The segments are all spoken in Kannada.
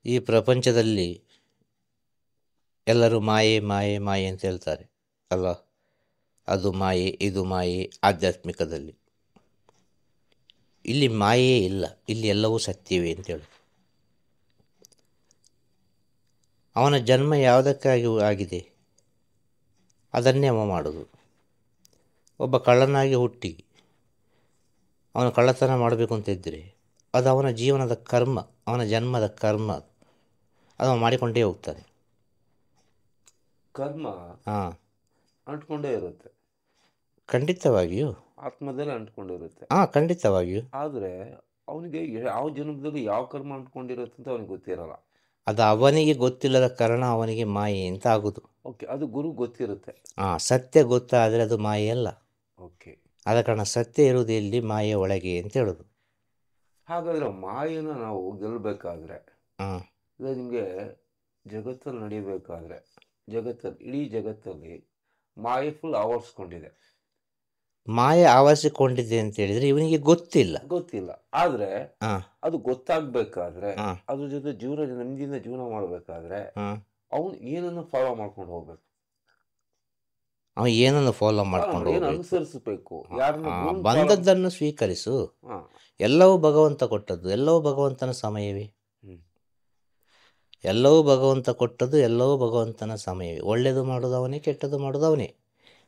ಈ ಪ್ರಪಂಚದಲ್ಲಿ ಎಲ್ಲರೂ ಮಾಯೆ ಮಾಯೆ ಮಾಯೆ ಅಂತ ಹೇಳ್ತಾರೆ ಅಲ್ಲ. ಅದು ಮಾಯೆ, ಇದು ಮಾಯೆ. ಆಧ್ಯಾತ್ಮಿಕದಲ್ಲಿ ಇಲ್ಲಿ ಮಾಯೆಯೇ ಇಲ್ಲ, ಇಲ್ಲಿ ಎಲ್ಲವೂ ಸತ್ಯವೇ ಅಂತೇಳಿ. ಅವನ ಜನ್ಮ ಯಾವುದಕ್ಕಾಗಿ ಆಗಿದೆ ಅದನ್ನೇ ಅವ ಮಾಡೋದು. ಒಬ್ಬ ಕಳ್ಳನಾಗಿ ಹುಟ್ಟಿ ಅವನು ಕಳ್ಳತನ ಮಾಡಬೇಕು ಅಂತ ಇದ್ದರೆ ಅದು ಅವನ ಜೀವನದ ಕರ್ಮ, ಅವನ ಜನ್ಮದ ಕರ್ಮ. ಅದು ಮಾಡಿಕೊಂಡೇ ಹೋಗ್ತಾನೆ. ಕರ್ಮ ಹಾಂ, ಅಂಟ್ಕೊಂಡೇ ಇರುತ್ತೆ, ಖಂಡಿತವಾಗಿಯೂ. ಆತ್ಮದಲ್ಲಿ ಅಂಟ್ಕೊಂಡಿರುತ್ತೆ. ಹಾಂ, ಖಂಡಿತವಾಗಿಯೂ. ಆದರೆ ಅವನಿಗೆ ಯಾವ ಜನ್ಮದಲ್ಲಿ ಯಾವ ಕರ್ಮ ಅಂಟ್ಕೊಂಡಿರುತ್ತೆ ಅಂತ ಅವನಿಗೆ ಗೊತ್ತಿರಲ್ಲ. ಅದು ಅವನಿಗೆ ಗೊತ್ತಿಲ್ಲದ ಕಾರಣ ಅವನಿಗೆ ಮಾಯೆ ಅಂತ ಆಗೋದು. ಓಕೆ, ಅದು ಗುರು ಗೊತ್ತಿರುತ್ತೆ. ಹಾಂ, ಸತ್ಯ ಗೊತ್ತಾದರೆ ಅದು ಮಾಯೆ ಅಲ್ಲ. ಓಕೆ, ಆದ ಕಾರಣ ಸತ್ಯ ಇರುವುದು ಎಲ್ಲಿ? ಮಾಯೆ ಒಳಗೆ ಅಂತ ಹೇಳೋದು. ಹಾಗಾದರೆ ಮಾಯೆನ ನಾವು ಗೆಲ್ಲಬೇಕಾದ್ರೆ, ಹಾಂ, ಈಗ ನಿಮಗೆ ಜಗತ್ತಲ್ಲಿ ನಡಿಬೇಕಾದ್ರೆ, ಇಡೀ ಜಗತ್ತಲ್ಲಿ ಮಾಯೆ ಫುಲ್ ಆವರಿಸ್ಕೊಂಡಿದೆ. ಮಾಯೆ ಆವರಿಸಿಕೊಂಡಿದೆ ಅಂತ ಹೇಳಿದರೆ ಇವನಿಗೆ ಗೊತ್ತಿಲ್ಲ. ಆದರೆ ಹಾಂ, ಅದು ಗೊತ್ತಾಗಬೇಕಾದ್ರೆ, ಹಾಂ, ಅದ್ರ ಜೊತೆ ನೆಮ್ಮದಿಯಿಂದ ಜೀವನ ಮಾಡಬೇಕಾದ್ರೆ ಹಾಂ. ಅವನು ಏನನ್ನು ಫಾಲೋ ಮಾಡ್ಕೊಂಡು ಹೋಗ್ಬೇಕು, ಅವನು ಏನನ್ನು ಫಾಲೋ ಮಾಡ್ಕೊಂಡು ಏನು ಹೋಗಬೇಕು? ಅನುಸರಿಸಬೇಕು, ಯಾರನ್ನು ಬಂದದ್ದನ್ನು ಸ್ವೀಕರಿಸು. ಹಾಂ, ಎಲ್ಲವೂ ಭಗವಂತ ಕೊಟ್ಟದ್ದು, ಎಲ್ಲವೂ ಭಗವಂತನ ಸಮಯವೇ. ಹ್ಮ್. ಎಲ್ಲವೂ ಭಗವಂತ ಕೊಟ್ಟದ್ದು, ಎಲ್ಲವೂ ಭಗವಂತನ ಸಮಯವೇ. ಒಳ್ಳೆಯದು ಮಾಡೋದು ಅವನೇ, ಕೆಟ್ಟದ್ದು ಮಾಡೋದು ಅವನೇ.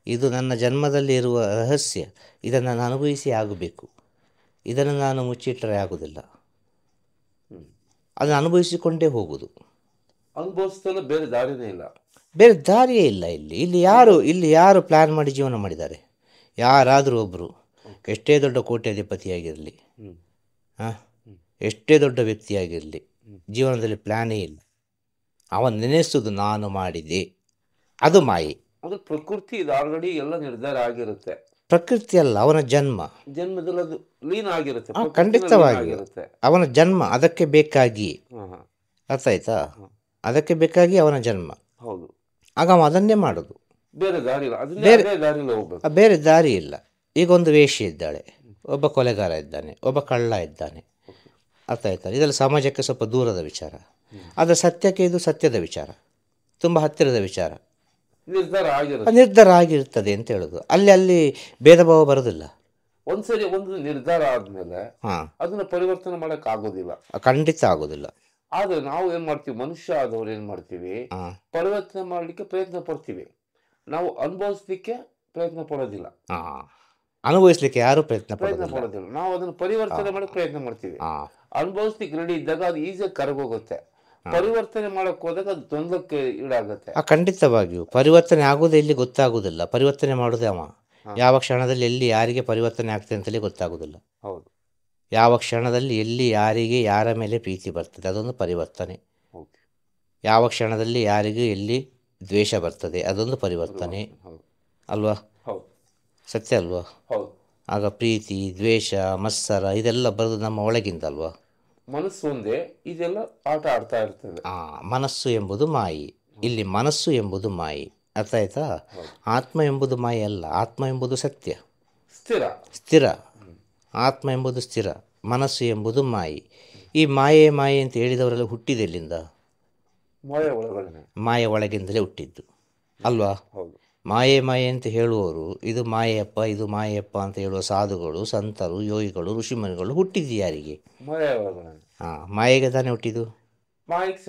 ಇದು ನನ್ನ ಜನ್ಮದಲ್ಲಿ ಇರುವ ರಹಸ್ಯ. ಇದನ್ನು ನಾನು ಅನುಭವಿಸಿ ಆಗಬೇಕು. ಇದನ್ನು ನಾನು ಮುಚ್ಚಿಟ್ಟರೆ ಆಗೋದಿಲ್ಲ. ಅದನ್ನು ಅನುಭವಿಸಿಕೊಂಡೇ ಹೋಗುವುದು. ಅನುಭವಿಸ್ತಲ್ಲ, ಬೇರೆ ದಾರಿನೇ ಇಲ್ಲ. ಬೇರೆ ದಾರಿಯೇ ಇಲ್ಲ. ಇಲ್ಲಿ ಯಾರು ಪ್ಲ್ಯಾನ್ ಮಾಡಿ ಜೀವನ ಮಾಡಿದ್ದಾರೆ? ಯಾರಾದರೂ ಒಬ್ಬರು ಎಷ್ಟೇ ದೊಡ್ಡ ಕೋಟ್ಯಾಧಿಪತಿಯಾಗಿರಲಿ, ಹಾಂ, ಎಷ್ಟೇ ದೊಡ್ಡ ವ್ಯಕ್ತಿಯಾಗಿರಲಿ, ಜೀವನದಲ್ಲಿ ಪ್ಲ್ಯಾನೇ ಇಲ್ಲ. ಅವನು ನೆನೆಸೋದು ನಾನು ಮಾಡಿದೆ, ಅದು ಮಾಯೆ. ಅದು ಪ್ರಕೃತಿ, ಇದು ಆಲ್ರೆಡಿ ಎಲ್ಲ ನಿರ್ಧಾರ ಆಗಿರುತ್ತೆ. ಪ್ರಕೃತಿ ಅಲ್ಲ, ಅವನ ಜನ್ಮದಲ್ಲಿ ಅದು ಲೀನ ಆಗಿರುತ್ತೆ. ಖಂಡಿತವಾಗಿ ಅವನ ಜನ್ಮ. ಅದಕ್ಕೆ ಬೇಕಾಗಿ, ಅರ್ಥ ಆಯ್ತಾ? ಅದಕ್ಕೆ ಬೇಕಾಗಿ ಅವನ ಜನ್ಮ. ಹೌದು. ಆಗ ಅವ ಅದನ್ನೇ ಮಾಡೋದು. ಬೇರೆ ದಾರಿ ಇಲ್ಲ, ಬೇರೆ ದಾರಿ ಇಲ್ಲ. ಈಗ ಒಂದು ವೇಶ್ಯೆ ಇದ್ದಾಳೆ, ಒಬ್ಬ ಕೊಲೆಗಾರ ಇದ್ದಾನೆ, ಒಬ್ಬ ಕಳ್ಳ ಇದ್ದಾನೆ, ಅರ್ಥ ಆಯ್ತಾ? ಇದೆಲ್ಲ ಸಮಾಜಕ್ಕೆ ಸ್ವಲ್ಪ ದೂರದ ವಿಚಾರ. ಆದರೆ ಸತ್ಯಕ್ಕೆ ಇದು ಸತ್ಯದ ವಿಚಾರ, ತುಂಬ ಹತ್ತಿರದ ವಿಚಾರ. ನಿರ್ಧಾರ ಆಗಿರ್ತದೆ ಅಂತ ಹೇಳೋದು. ಅಲ್ಲಿ ಭೇದ ಭಾವ ಬರೋದಿಲ್ಲ. ಒಂದ್ಸರಿ ಒಂದು ನಿರ್ಧಾರ ಆದ್ಮೇಲೆ ಅದನ್ನ ಪರಿವರ್ತನೆ ಮಾಡಕ್ ಆಗೋದಿಲ್ಲ, ಖಂಡಿತ ಆಗೋದಿಲ್ಲ. ಆದ್ರೆ ನಾವು ಏನ್ ಮಾಡ್ತೀವಿ, ಮನುಷ್ಯ ಆದವ್ರು ಏನ್ ಮಾಡ್ತೀವಿ, ಪರಿವರ್ತನೆ ಮಾಡ್ಲಿಕ್ಕೆ ಪ್ರಯತ್ನ ಪಡ್ತೀವಿ. ನಾವು ಅನುಭವಿಸ್ಲಿಕ್ಕೆ ಪ್ರಯತ್ನ ಪಡೋದಿಲ್ಲ. ಅನುಭವಿಸ್ಲಿಕ್ಕೆ ಯಾರು ಪ್ರಯತ್ನ ಪಡೋದಿಲ್ಲ. ನಾವು ಅದನ್ನು ಪರಿವರ್ತನೆ ಮಾಡಕ್ ಪ್ರಯತ್ನ ಮಾಡ್ತೀವಿ. ಅನುಭವಿಸ್ಲಿಕ್ಕೆ ರೆಡಿ ಇದ್ದಾಗ ಅದು ಈಸಿಯಾಗಿ ಕರಗೋಗುತ್ತೆ. ಪರಿವರ್ತನೆ ಮಾಡಕ್ ಹೋದಾಗ ಅದು ದ್ವಂದ್ವಕ್ಕೆ ಈಡಾಗುತ್ತೆ. ಖಂಡಿತವಾಗಿಯೂ ಪರಿವರ್ತನೆ ಆಗೋದೇ ಇಲ್ಲಿ ಗೊತ್ತಾಗುವುದಿಲ್ಲ. ಪರಿವರ್ತನೆ ಮಾಡೋದೇ ಅವ. ಯಾವ ಕ್ಷಣದಲ್ಲಿ ಎಲ್ಲಿ ಯಾರಿಗೆ ಪರಿವರ್ತನೆ ಆಗ್ತದೆ ಅಂತಲೇ ಗೊತ್ತಾಗೋದಿಲ್ಲ. ಹೌದು. ಯಾವ ಕ್ಷಣದಲ್ಲಿ ಎಲ್ಲಿ ಯಾರಿಗೆ ಯಾರ ಮೇಲೆ ಪ್ರೀತಿ ಬರ್ತದೆ, ಅದೊಂದು ಪರಿವರ್ತನೆ. ಯಾವ ಕ್ಷಣದಲ್ಲಿ ಯಾರಿಗೂ ಎಲ್ಲಿ ದ್ವೇಷ ಬರ್ತದೆ, ಅದೊಂದು ಪರಿವರ್ತನೆ ಅಲ್ವಾ? ಸತ್ಯ ಅಲ್ವಾ? ಆಗ ಪ್ರೀತಿ, ದ್ವೇಷ, ಮತ್ಸರ ಇದೆಲ್ಲ ಬರೋದು ನಮ್ಮ ಒಳಗಿಂದ ಅಲ್ವಾ? ಮನಸ್ಸು ಒಂದೇ, ಇದೆಲ್ಲ ಆಟ ಆಡ್ತಾ ಇರ್ತದೆ. ಮನಸ್ಸು ಎಂಬುದು ಮಾಯಿ. ಇಲ್ಲಿ ಮನಸ್ಸು ಎಂಬುದು ಮಾಯಿ, ಅರ್ಥ ಆಯ್ತಾ? ಆತ್ಮ ಎಂಬುದು ಮಾಯಿ ಅಲ್ಲ. ಆತ್ಮ ಎಂಬುದು ಸತ್ಯ, ಸ್ಥಿರ. ಆತ್ಮ ಎಂಬುದು ಸ್ಥಿರ, ಮನಸ್ಸು ಎಂಬುದು ಮಾಯಿ. ಈ ಮಾಯೆ ಅಂತ ಹೇಳಿದವರೆಲ್ಲ ಹುಟ್ಟಿದೆ ಎಲ್ಲಿಂದ? ಮಾಯೆ ಒಳಗಿಂದಲೇ ಹುಟ್ಟಿದ್ದು ಅಲ್ವಾ? ಮಾಯೆ ಅಂತ ಹೇಳುವವರು ಇದು ಮಾಯೆಯಪ್ಪ ಅಂತ ಹೇಳುವ ಸಾಧುಗಳು, ಸಂತರು, ಯೋಗಿಗಳು, ಋಷಿಮುನಿಗಳು ಹುಟ್ಟಿದ್ದು ಯಾರಿಗೆ? ಮಾಯೆಗೆ ತಾನೇ ಹುಟ್ಟಿದ್ದು. ಮಾಯೆಗೆ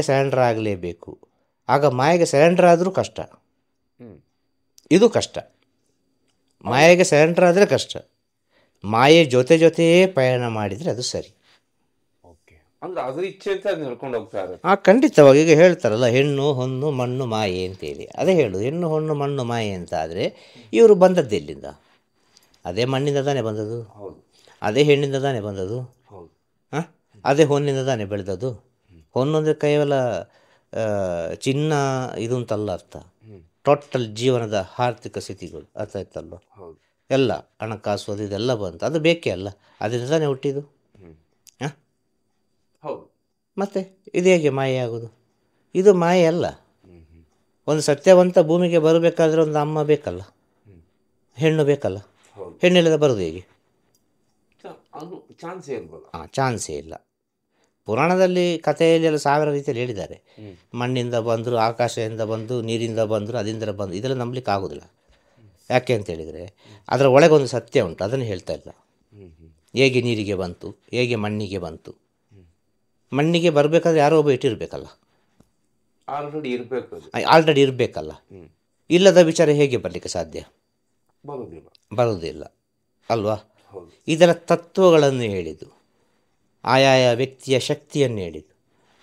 ಸರೆಂಡರ್ ಆಗಲೇಬೇಕು. ಆಗ ಮಾಯೆಗೆ ಸರೆಂಡರ್ ಆದರೂ ಕಷ್ಟ, ಇದು ಕಷ್ಟ. ಮಾಯೆಗೆ ಸರೆಂಡರ್ ಆದರೆ ಕಷ್ಟ. ಮಾಯೆ ಜೊತೆಯೇ ಪ್ರಯಾಣ ಮಾಡಿದರೆ ಅದು ಸರಿ. ಖಂಡಿತವಾಗಿ. ಈಗ ಹೇಳ್ತಾರಲ್ಲ, ಹೆಣ್ಣು ಹೊನ್ನು ಮಣ್ಣು ಮಾಯೆ ಅಂತೇಳಿ. ಅದೇ ಹೇಳು, ಹೆಣ್ಣು ಹೊಣ್ಣು ಮಣ್ಣು ಮಾಯೆ ಅಂತ ಆದರೆ ಇವರು ಬಂದದ್ದು ಎಲ್ಲಿಂದ? ಅದೇ ಮಣ್ಣಿಂದ ತಾನೇ ಬಂದದ್ದು, ಅದೇ ಹೆಣ್ಣಿಂದ ತಾನೇ ಬಂದದ್ದು, ಅದೇ ಹೊನ್ನಿಂದ ತಾನೇ ಬೆಳೆದದ್ದು. ಹೊನ್ನು ಅಂದರೆ ಕೇವಲ ಚಿನ್ನ ಇದು ಅಂತಲ್ಲ ಅರ್ಥ. ಟೋಟಲ್ ಜೀವನದ ಆರ್ಥಿಕ ಸ್ಥಿತಿಗಳು, ಅರ್ಥ ಆಯ್ತಲ್ವ? ಎಲ್ಲ ಹಣಕಾಸು ಅದು ಇದೆಲ್ಲ ಬಂತು, ಅದು ಬೇಕೇ ಅಲ್ಲ, ಅದರಿಂದ ತಾನೇ ಹುಟ್ಟಿದ್ದು. ಮತ್ತೆ ಇದು ಹೇಗೆ ಮಾಯೆ ಆಗೋದು? ಇದು ಮಾಯೆ ಅಲ್ಲ. ಒಂದು ಸತ್ಯವಂತ ಭೂಮಿಗೆ ಬರಬೇಕಾದ್ರೆ ಒಂದು ಅಮ್ಮ ಬೇಕಲ್ಲ, ಹೆಣ್ಣು ಬೇಕಲ್ಲ. ಹೆಣ್ಣಿಲ್ಲದ ಬರೋದು ಹೇಗೆ? ಚಾನ್ಸೇ ಇಲ್ಲ. ಪುರಾಣದಲ್ಲಿ ಕಥೆಯಲ್ಲಿ ಎಲ್ಲ ಸಾವಿರ ರೀತಿಯಲ್ಲಿ ಹೇಳಿದ್ದಾರೆ. ಮಣ್ಣಿಂದ ಬಂದರು, ಆಕಾಶದಿಂದ ಬಂದು, ನೀರಿಂದ ಬಂದರು, ಅದರಿಂದ ಬಂದು, ಇದೆಲ್ಲ ನಂಬಲಿಕ್ಕೆ ಆಗೋದಿಲ್ಲ. ಯಾಕೆ ಅಂತ ಹೇಳಿದರೆ ಅದರ ಒಳಗೊಂದು ಸತ್ಯ ಉಂಟು, ಅದನ್ನು ಹೇಳ್ತಾ ಇಲ್ಲ. ಹೇಗೆ ನೀರಿಗೆ ಬಂತು, ಹೇಗೆ ಮಣ್ಣಿಗೆ ಬಂತು. ಮಣ್ಣಿಗೆ ಬರಬೇಕಾದ್ರೆ ಯಾರೋ ಒಬ್ಬ ಇಟ್ಟಿರಬೇಕಲ್ಲ, ಆಲ್ರೆಡಿ ಇರಬೇಕು, ಆಲ್ರೆಡಿ ಇರಬೇಕಲ್ಲ. ಇಲ್ಲದ ವಿಚಾರ ಹೇಗೆ ಬರಲಿಕ್ಕೆ ಸಾಧ್ಯ? ಬರುವುದಿಲ್ಲ ಅಲ್ವಾ? ಇದರ ತತ್ವಗಳನ್ನು ಹೇಳಿದ್ದು, ಆಯಾಯ ವ್ಯಕ್ತಿಯ ಶಕ್ತಿಯನ್ನು ಹೇಳಿದ್ದು.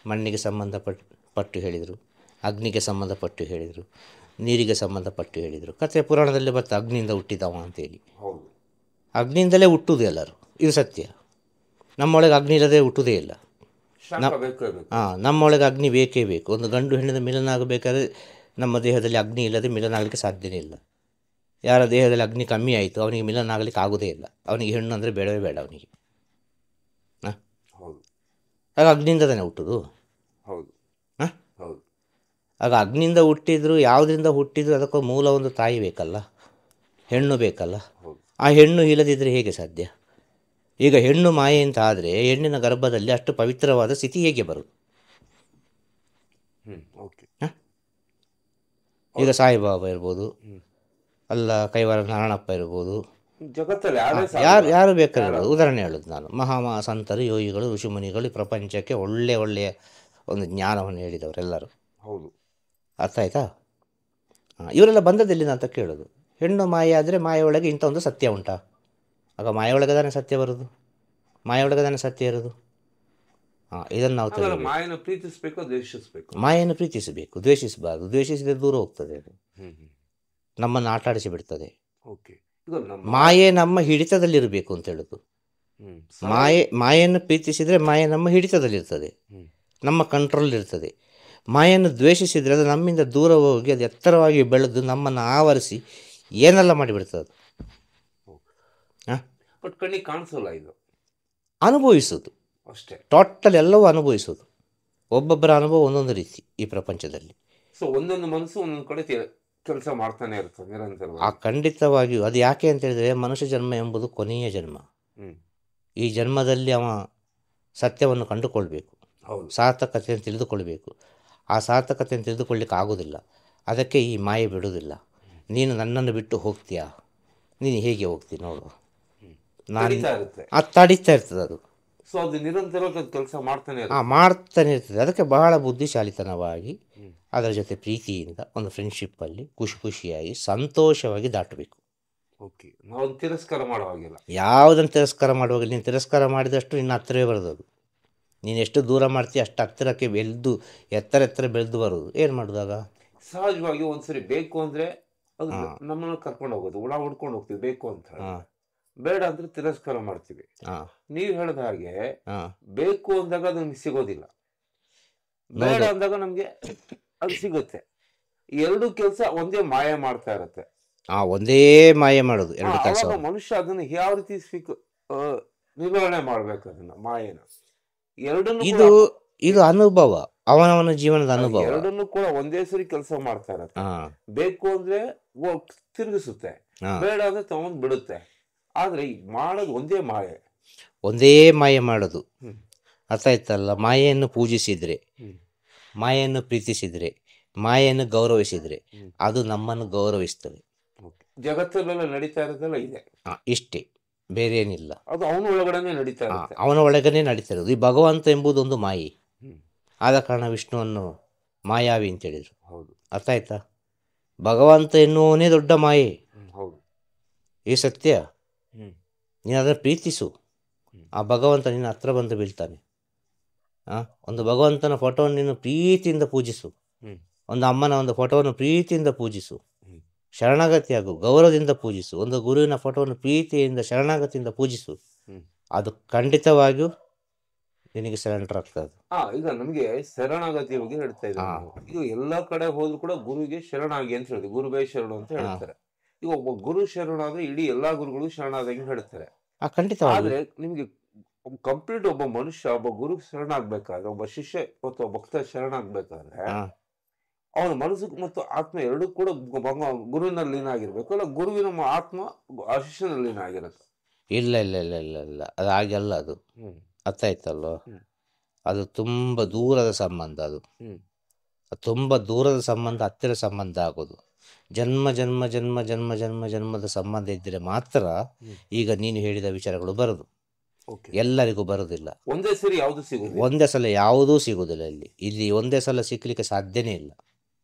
ಮಣ್ಣಿಗೆ ಸಂಬಂಧಪಟ್ಟು ಹೇಳಿದರು, ಅಗ್ನಿಗೆ ಸಂಬಂಧಪಟ್ಟು ಹೇಳಿದರು, ನೀರಿಗೆ ಸಂಬಂಧಪಟ್ಟು ಹೇಳಿದರು. ಕಥೆ ಪುರಾಣದಲ್ಲಿ ಬರ್ತದೆ ಅಗ್ನಿಯಿಂದ ಹುಟ್ಟಿದವ ಅಂತೇಳಿ. ಅಗ್ನಿಯಿಂದಲೇ ಹುಟ್ಟುವುದು ಎಲ್ಲರೂ, ಇದು ಸತ್ಯ. ನಮ್ಮೊಳಗೆ ಅಗ್ನಿ ಇಲ್ಲದೆ ಹುಟ್ಟುವುದೇ ಇಲ್ಲ. ನಮ್ಮೊಳಗೆ ಅಗ್ನಿ ಬೇಕೇ ಬೇಕು. ಒಂದು ಗಂಡು ಹೆಣ್ಣಿನ ಮಿಲನ ಆಗಬೇಕಾದ್ರೆ ನಮ್ಮ ದೇಹದಲ್ಲಿ ಅಗ್ನಿ ಇಲ್ಲದೆ ಮಿಲನ ಆಗಲಿಕ್ಕೆ ಸಾಧ್ಯನೇ ಇಲ್ಲ. ಯಾರ ದೇಹದಲ್ಲಿ ಅಗ್ನಿ ಕಮ್ಮಿ ಆಯಿತು ಅವನಿಗೆ ಮಿಲನ ಆಗಲಿಕ್ಕೆ ಆಗೋದೇ ಇಲ್ಲ. ಅವನಿಗೆ ಹೆಣ್ಣು ಅಂದರೆ ಬೇಡವೇ ಬೇಡ ಅವನಿಗೆ. ಆಗ ಅಗ್ನಿಯಿಂದ ತಾನೇ ಹುಟ್ಟುದು. ಆಗ ಅಗ್ನಿಯಿಂದ ಹುಟ್ಟಿದ್ರು, ಯಾವುದರಿಂದ ಹುಟ್ಟಿದ್ರು ಅದಕ್ಕೂ ಮೂಲ ಒಂದು ತಾಯಿ ಬೇಕಲ್ಲ, ಹೆಣ್ಣು ಬೇಕಲ್ಲ. ಆ ಹೆಣ್ಣು ಇಲ್ಲದಿದ್ದರೆ ಹೇಗೆ ಸಾಧ್ಯ? ಈಗ ಹೆಣ್ಣು ಮಾಯೆ ಅಂತ ಆದರೆ ಹೆಣ್ಣಿನ ಗರ್ಭದಲ್ಲಿ ಅಷ್ಟು ಪವಿತ್ರವಾದ ಸ್ಥಿತಿ ಹೇಗೆ ಬರುವುದು? ಈಗ ಸಾಯಿಬಾಬಾ ಇರ್ಬೋದು, ಅಲ್ಲ ಕೈವಾರ ನಾರಾಯಣಪ್ಪ ಇರ್ಬೋದು, ಜಗತ್ತಲ್ಲಿ ಯಾರು ಬೇಕಾದ್ರೆ ಉದಾಹರಣೆ ಹೇಳೋದು ನಾನು. ಸಂತರು, ಯೋಗಿಗಳು, ಋಷಿಮುನಿಗಳು ಪ್ರಪಂಚಕ್ಕೆ ಒಳ್ಳೆಯ ಒಂದು ಜ್ಞಾನವನ್ನು ಹೇಳಿದವರೆಲ್ಲರೂ. ಹೌದು, ಅರ್ಥ ಆಯ್ತಾ? ಇವರೆಲ್ಲ ಬಂದದೆಲ್ಲಿಂದ ಅಂತ ಕೇಳೋದು. ಹೆಣ್ಣು ಮಾಯೆ ಆದರೆ ಮಾಯೊಳಗೆ ಇಂಥ ಒಂದು ಸತ್ಯ ಉಂಟಾ? ಆಗ ಮಾಯೊಳಗೆ ತಾನೇ ಸತ್ಯ ಬರೋದು, ಮಾಯೊಳಗೆ ತಾನೇ ಸತ್ಯ ಇರೋದು. ಇದನ್ನು ನಾವು ಮಾಯನ್ನು ಪ್ರೀತಿಸಬೇಕು, ದ್ವೇಷಿಸಬೇಕು. ಮಾಯನ್ನು ಪ್ರೀತಿಸಬೇಕು, ದ್ವೇಷಿಸಬಾರ್ದು. ದ್ವೇಷಿಸಿದರೆ ದೂರ ಹೋಗ್ತದೆ, ಅದು ನಮ್ಮನ್ನು ಆಟಾಡಿಸಿ ಬಿಡ್ತದೆ. ಮಾಯೆ ನಮ್ಮ ಹಿಡಿತದಲ್ಲಿರಬೇಕು ಅಂತ ಹೇಳೋದು. ಮಾಯನ್ನು ಪ್ರೀತಿಸಿದರೆ ಮಾಯೆ ನಮ್ಮ ಹಿಡಿತದಲ್ಲಿರ್ತದೆ, ನಮ್ಮ ಕಂಟ್ರೋಲ್ ಇರ್ತದೆ. ಮಾಯನ್ನು ದ್ವೇಷಿಸಿದರೆ ಅದು ನಮ್ಮಿಂದ ದೂರ ಹೋಗಿ ಅದು ಎತ್ತರವಾಗಿ ಬೆಳೆದು ನಮ್ಮನ್ನು ಆವರಿಸಿ ಏನೆಲ್ಲ ಮಾಡಿಬಿಡ್ತದೆ. ಬಟ್ ಕಣ್ಣಿಗೆ ಕಾಣಿಸಲ್ಲ, ಇದು ಅನುಭವಿಸೋದು ಅಷ್ಟೇ. ಟೋಟಲ್ ಎಲ್ಲವೂ ಅನುಭವಿಸೋದು. ಒಬ್ಬೊಬ್ಬರ ಅನುಭವ ಒಂದೊಂದು ರೀತಿ ಈ ಪ್ರಪಂಚದಲ್ಲಿ. ಸೊ ಒಂದೊಂದು ಮನಸ್ಸು ಒಂದೊಂದು ಕಡೆ ಕೆಲಸ ಮಾಡ್ತಾನೆ ಇರ್ತದೆ ನಿರಂತರವಾಗಿ. ಖಂಡಿತವಾಗಿಯೂ. ಅದು ಯಾಕೆ ಅಂತ ಹೇಳಿದರೆ ಮನುಷ್ಯ ಜನ್ಮ ಎಂಬುದು ಕೊನೆಯ ಜನ್ಮ. ಈ ಜನ್ಮದಲ್ಲಿ ಅವ ಸತ್ಯವನ್ನು ಕಂಡುಕೊಳ್ಬೇಕು, ಸಾರ್ಥಕತೆಯನ್ನು ತಿಳಿದುಕೊಳ್ಬೇಕು. ಆ ಸಾರ್ಥಕತೆಯನ್ನು ತಿಳಿದುಕೊಳ್ಳಿಕ್ಕೆ ಆಗೋದಿಲ್ಲ. ಅದಕ್ಕೆ ಈ ಮಾಯೆ ಬಿಡುವುದಿಲ್ಲ. ನೀನು ನನ್ನನ್ನು ಬಿಟ್ಟು ಹೋಗ್ತೀಯಾ, ನೀನು ಹೇಗೆ ಹೋಗ್ತೀನಿ ನೋಡು, ನಾನು ತಡೀತಾ ಇರ್ತದೆ ಅದು. ಸೊ ಅದು ನಿರಂತರವಾಗಿ ಕೆಲಸ ಮಾಡ್ತಾನೆ ಇರ್ತದೆ. ಅದಕ್ಕೆ ಬಹಳ ಬುದ್ಧಿಶಾಲಿತನವಾಗಿ ಅದರ ಜೊತೆ ಪ್ರೀತಿಯಿಂದ ಒಂದು ಫ್ರೆಂಡ್ಶಿಪ್ಪಲ್ಲಿ ಖುಷಿಯಾಗಿ ಸಂತೋಷವಾಗಿ ದಾಟಬೇಕು. ಓಕೆ, ನಾವು ತಿರಸ್ಕಾರ ಮಾಡುವಾಗಿಲ್ಲ, ಯಾವುದನ್ನು ತಿರಸ್ಕಾರ ಮಾಡುವಾಗಿಲ್ಲ. ನೀನು ತಿರಸ್ಕಾರ ಮಾಡಿದಷ್ಟು ನಿನ್ನ ಹತ್ತಿರವೇ ಬರೋದು ಅದು. ನೀನು ಎಷ್ಟು ದೂರ ಮಾಡ್ತೀಯ ಅಷ್ಟು ಹತ್ತಿರಕ್ಕೆ ಬೆಳೆದು ಎತ್ತರ ಬೆಳೆದು ಬರೋದು. ಏನು ಮಾಡೋದಾಗ ಸಹಜವಾಗಿ ಒಂದ್ಸರಿ ಬೇಕು ಅಂದರೆ ಅದು ನಮ್ಮನ್ನು ಕರ್ಕೊಂಡು ಹೋಗೋದು, ಹುಳ ಹುಡ್ಕೊಂಡು ಹೋಗ್ತೀವಿ. ಬೇಕು ಅಂತ ಬೇಡ ಅಂದ್ರೆ ತಿರಸ್ಕಾರ ಮಾಡ್ತೀವಿ. ನೀವು ಹೇಳಿದ ಹಾಗೆ ಬೇಕು ಅಂದಾಗ ಅದು ನಮ್ಗೆ ಸಿಗೋದಿಲ್ಲ, ಬೇಡ ಅಂದಾಗ ನಮ್ಗೆ ಅದು ಸಿಗುತ್ತೆ. ಎರಡು ಕೆಲಸ ಒಂದೇ ಮಾಯ ಮಾಡ್ತಾ ಇರತ್ತೆ. ಒಂದೇ ಮಾಯ ಮಾಡೋದು ಎರಡು ಕೆಲಸ. ಮನುಷ್ಯ ಅದನ್ನ ಯಾವ ರೀತಿ ನಿರ್ವಹಣೆ ಮಾಡ್ಬೇಕು ಅದನ್ನ ಮಾಯನ. ಎರಡನ್ನು ಇದು ಅನುಭವ, ಅವನವನ ಜೀವನದ ಅನುಭವ. ಎರಡನ್ನು ಕೂಡ ಒಂದೇ ಸರಿ ಕೆಲಸ ಮಾಡ್ತಾ ಇರತ್ತೆ. ಬೇಕು ಅಂದ್ರೆ ತಿರುಗಿಸುತ್ತೆ, ಬೇಡ ಅಂದ್ರೆ ತಗೊಂಡ್ ಬಿಡುತ್ತೆ. ಆದ್ರೆ ಮಾಡೋದು ಒಂದೇ ಮಾಯೆ ಮಾಡೋದು. ಅರ್ಥ ಆಯ್ತಲ್ಲ? ಮಾಯೆಯನ್ನು ಪೂಜಿಸಿದ್ರೆ, ಮಾಯೆಯನ್ನು ಪ್ರೀತಿಸಿದ್ರೆ, ಮಾಯೆಯನ್ನು ಗೌರವಿಸಿದ್ರೆ ಅದು ನಮ್ಮನ್ನು ಗೌರವಿಸ್ತದೆ. ಜಗತ್ತಲ್ಲೆಲ್ಲ ನಡೀತಾ ಇರೋದೆಲ್ಲ ಇದೆ, ಇಷ್ಟೇ, ಬೇರೆ ಏನಿಲ್ಲ. ಅದು ಅವನ ಒಳಗಡೆ ನಡೀತಾ ಇರುತ್ತೆ, ಅವನ ಒಳಗನೆ ನಡೀತಾ ಇರೋದು. ಈ ಭಗವಂತ ಎಂಬುದೊಂದು ಮಾಯೆ. ಆದ ಕಾರಣ ವಿಷ್ಣುವನ್ನು ಮಾಯಾವಿ ಅಂತ ಹೇಳಿದ್ರು. ಅರ್ಥ ಆಯ್ತಾ? ಭಗವಂತ ಎನ್ನುವನೇ ದೊಡ್ಡ ಮಾಯೆ. ಈ ಸತ್ಯ. ನೀನು ಅದನ್ನು ಪ್ರೀತಿಸು, ಆ ಭಗವಂತ ನಿನ್ನ ಹತ್ರ ಬಂದು ಬೀಳ್ತಾನೆ. ಒಂದು ಭಗವಂತನ ಫೋಟೋವನ್ನು ನೀನು ಪ್ರೀತಿಯಿಂದ ಪೂಜಿಸು, ಒಂದು ಅಮ್ಮನ ಒಂದು ಫೋಟೋವನ್ನು ಪ್ರೀತಿಯಿಂದ ಪೂಜಿಸು, ಶರಣಾಗತಿಯಾಗು, ಗೌರವದಿಂದ ಪೂಜಿಸು. ಒಂದು ಗುರುವಿನ ಫೋಟೋವನ್ನು ಪ್ರೀತಿಯಿಂದ ಶರಣಾಗತಿಯಿಂದ ಪೂಜಿಸು. ಅದು ಖಂಡಿತವಾಗಿಯೂ ನಿನಗೆ ಸರೆಂಡರ್ ಆಗ್ತದೆ. ಈಗ ನಮಗೆ ಶರಣಾಗತಿ ಬಗ್ಗೆ ಹೇಳ್ತಾ ಇದ್ದಾರೆ. ಈಗ ಎಲ್ಲಾ ಕಡೆ ಹೋದ್ರು ಕೂಡ ಗುರುವಿಗೆ ಶರಣಾಗಿ ಅಂತ ಹೇಳಿದ್ರು, ಗುರುವೇ ಶರಣು ಅಂತ ಹೇಳ್ತಾರೆ. ಈಗ ಒಬ್ಬ ಗುರು ಶರಣಾದ್ರೆ ಇಡೀ ಎಲ್ಲಾ ಗುರುಗಳು ಶರಣಾದಂಗೆ ಹೇಳ್ತಾರೆ. ಖಂಡಿತ. ಆದ್ರೆ ನಿಮ್ಗೆ ಕಂಪ್ಲೀಟ್ ಒಬ್ಬ ಮನುಷ್ಯ ಒಬ್ಬ ಗುರು ಶರಣಾಗ್ಬೇಕಾದ್ರೆ, ಒಬ್ಬ ಶಿಷ್ಯ ಮತ್ತು ಭಕ್ತ ಶರಣಾಗ್ಬೇಕಾದ್ರೆ ಅವನ ಮನಸ್ಸು ಮತ್ತು ಆತ್ಮ ಎರಡೂ ಕೂಡ ಗುರುವಿನಲ್ಲಿ ಲೀನ ಆಗಿರ್ಬೇಕು, ಅಲ್ಲ ಗುರುವಿನ ಆತ್ಮ ಆ ಶಿಷ್ಯನಲ್ಲಿ ಲೀನ ಆಗಿರುತ್ತೆ. ಇಲ್ಲ ಇಲ್ಲ ಇಲ್ಲ ಇಲ್ಲ ಇಲ್ಲ, ಅದು ಹಾಗೆಲ್ಲ. ಅದು ಅರ್ಥ ಆಯ್ತಲ್ವ? ಅದು ತುಂಬ ದೂರದ ಸಂಬಂಧ. ಅದು ಹ್ಮ್ ತುಂಬ ದೂರದ ಸಂಬಂಧ ಹತ್ತಿರ ಸಂಬಂಧ ಆಗೋದು. ಜನ್ಮ ಜನ್ಮ ಜನ್ಮ ಜನ್ಮ ಜನ್ಮ ಜನ್ಮದ ಸಂಬಂಧ ಇದ್ದರೆ ಮಾತ್ರ ಈಗ ನೀನು ಹೇಳಿದ ವಿಚಾರಗಳು ಬರೋದು. ಓಕೆ. ಎಲ್ಲರಿಗೂ ಬರೋದಿಲ್ಲ. ಒಂದೇ ಸರಿ ಯಾವುದು ಸಿಗುದಿಲ್ಲ. ಒಂದೇ ಸಲ ಯಾವುದೂ ಸಿಗೋದಿಲ್ಲ. ಇಲ್ಲಿ ಒಂದೇ ಸಲ ಸಿಕ್ಕಲಿಕ್ಕೆ ಸಾಧ್ಯನೇ ಇಲ್ಲ.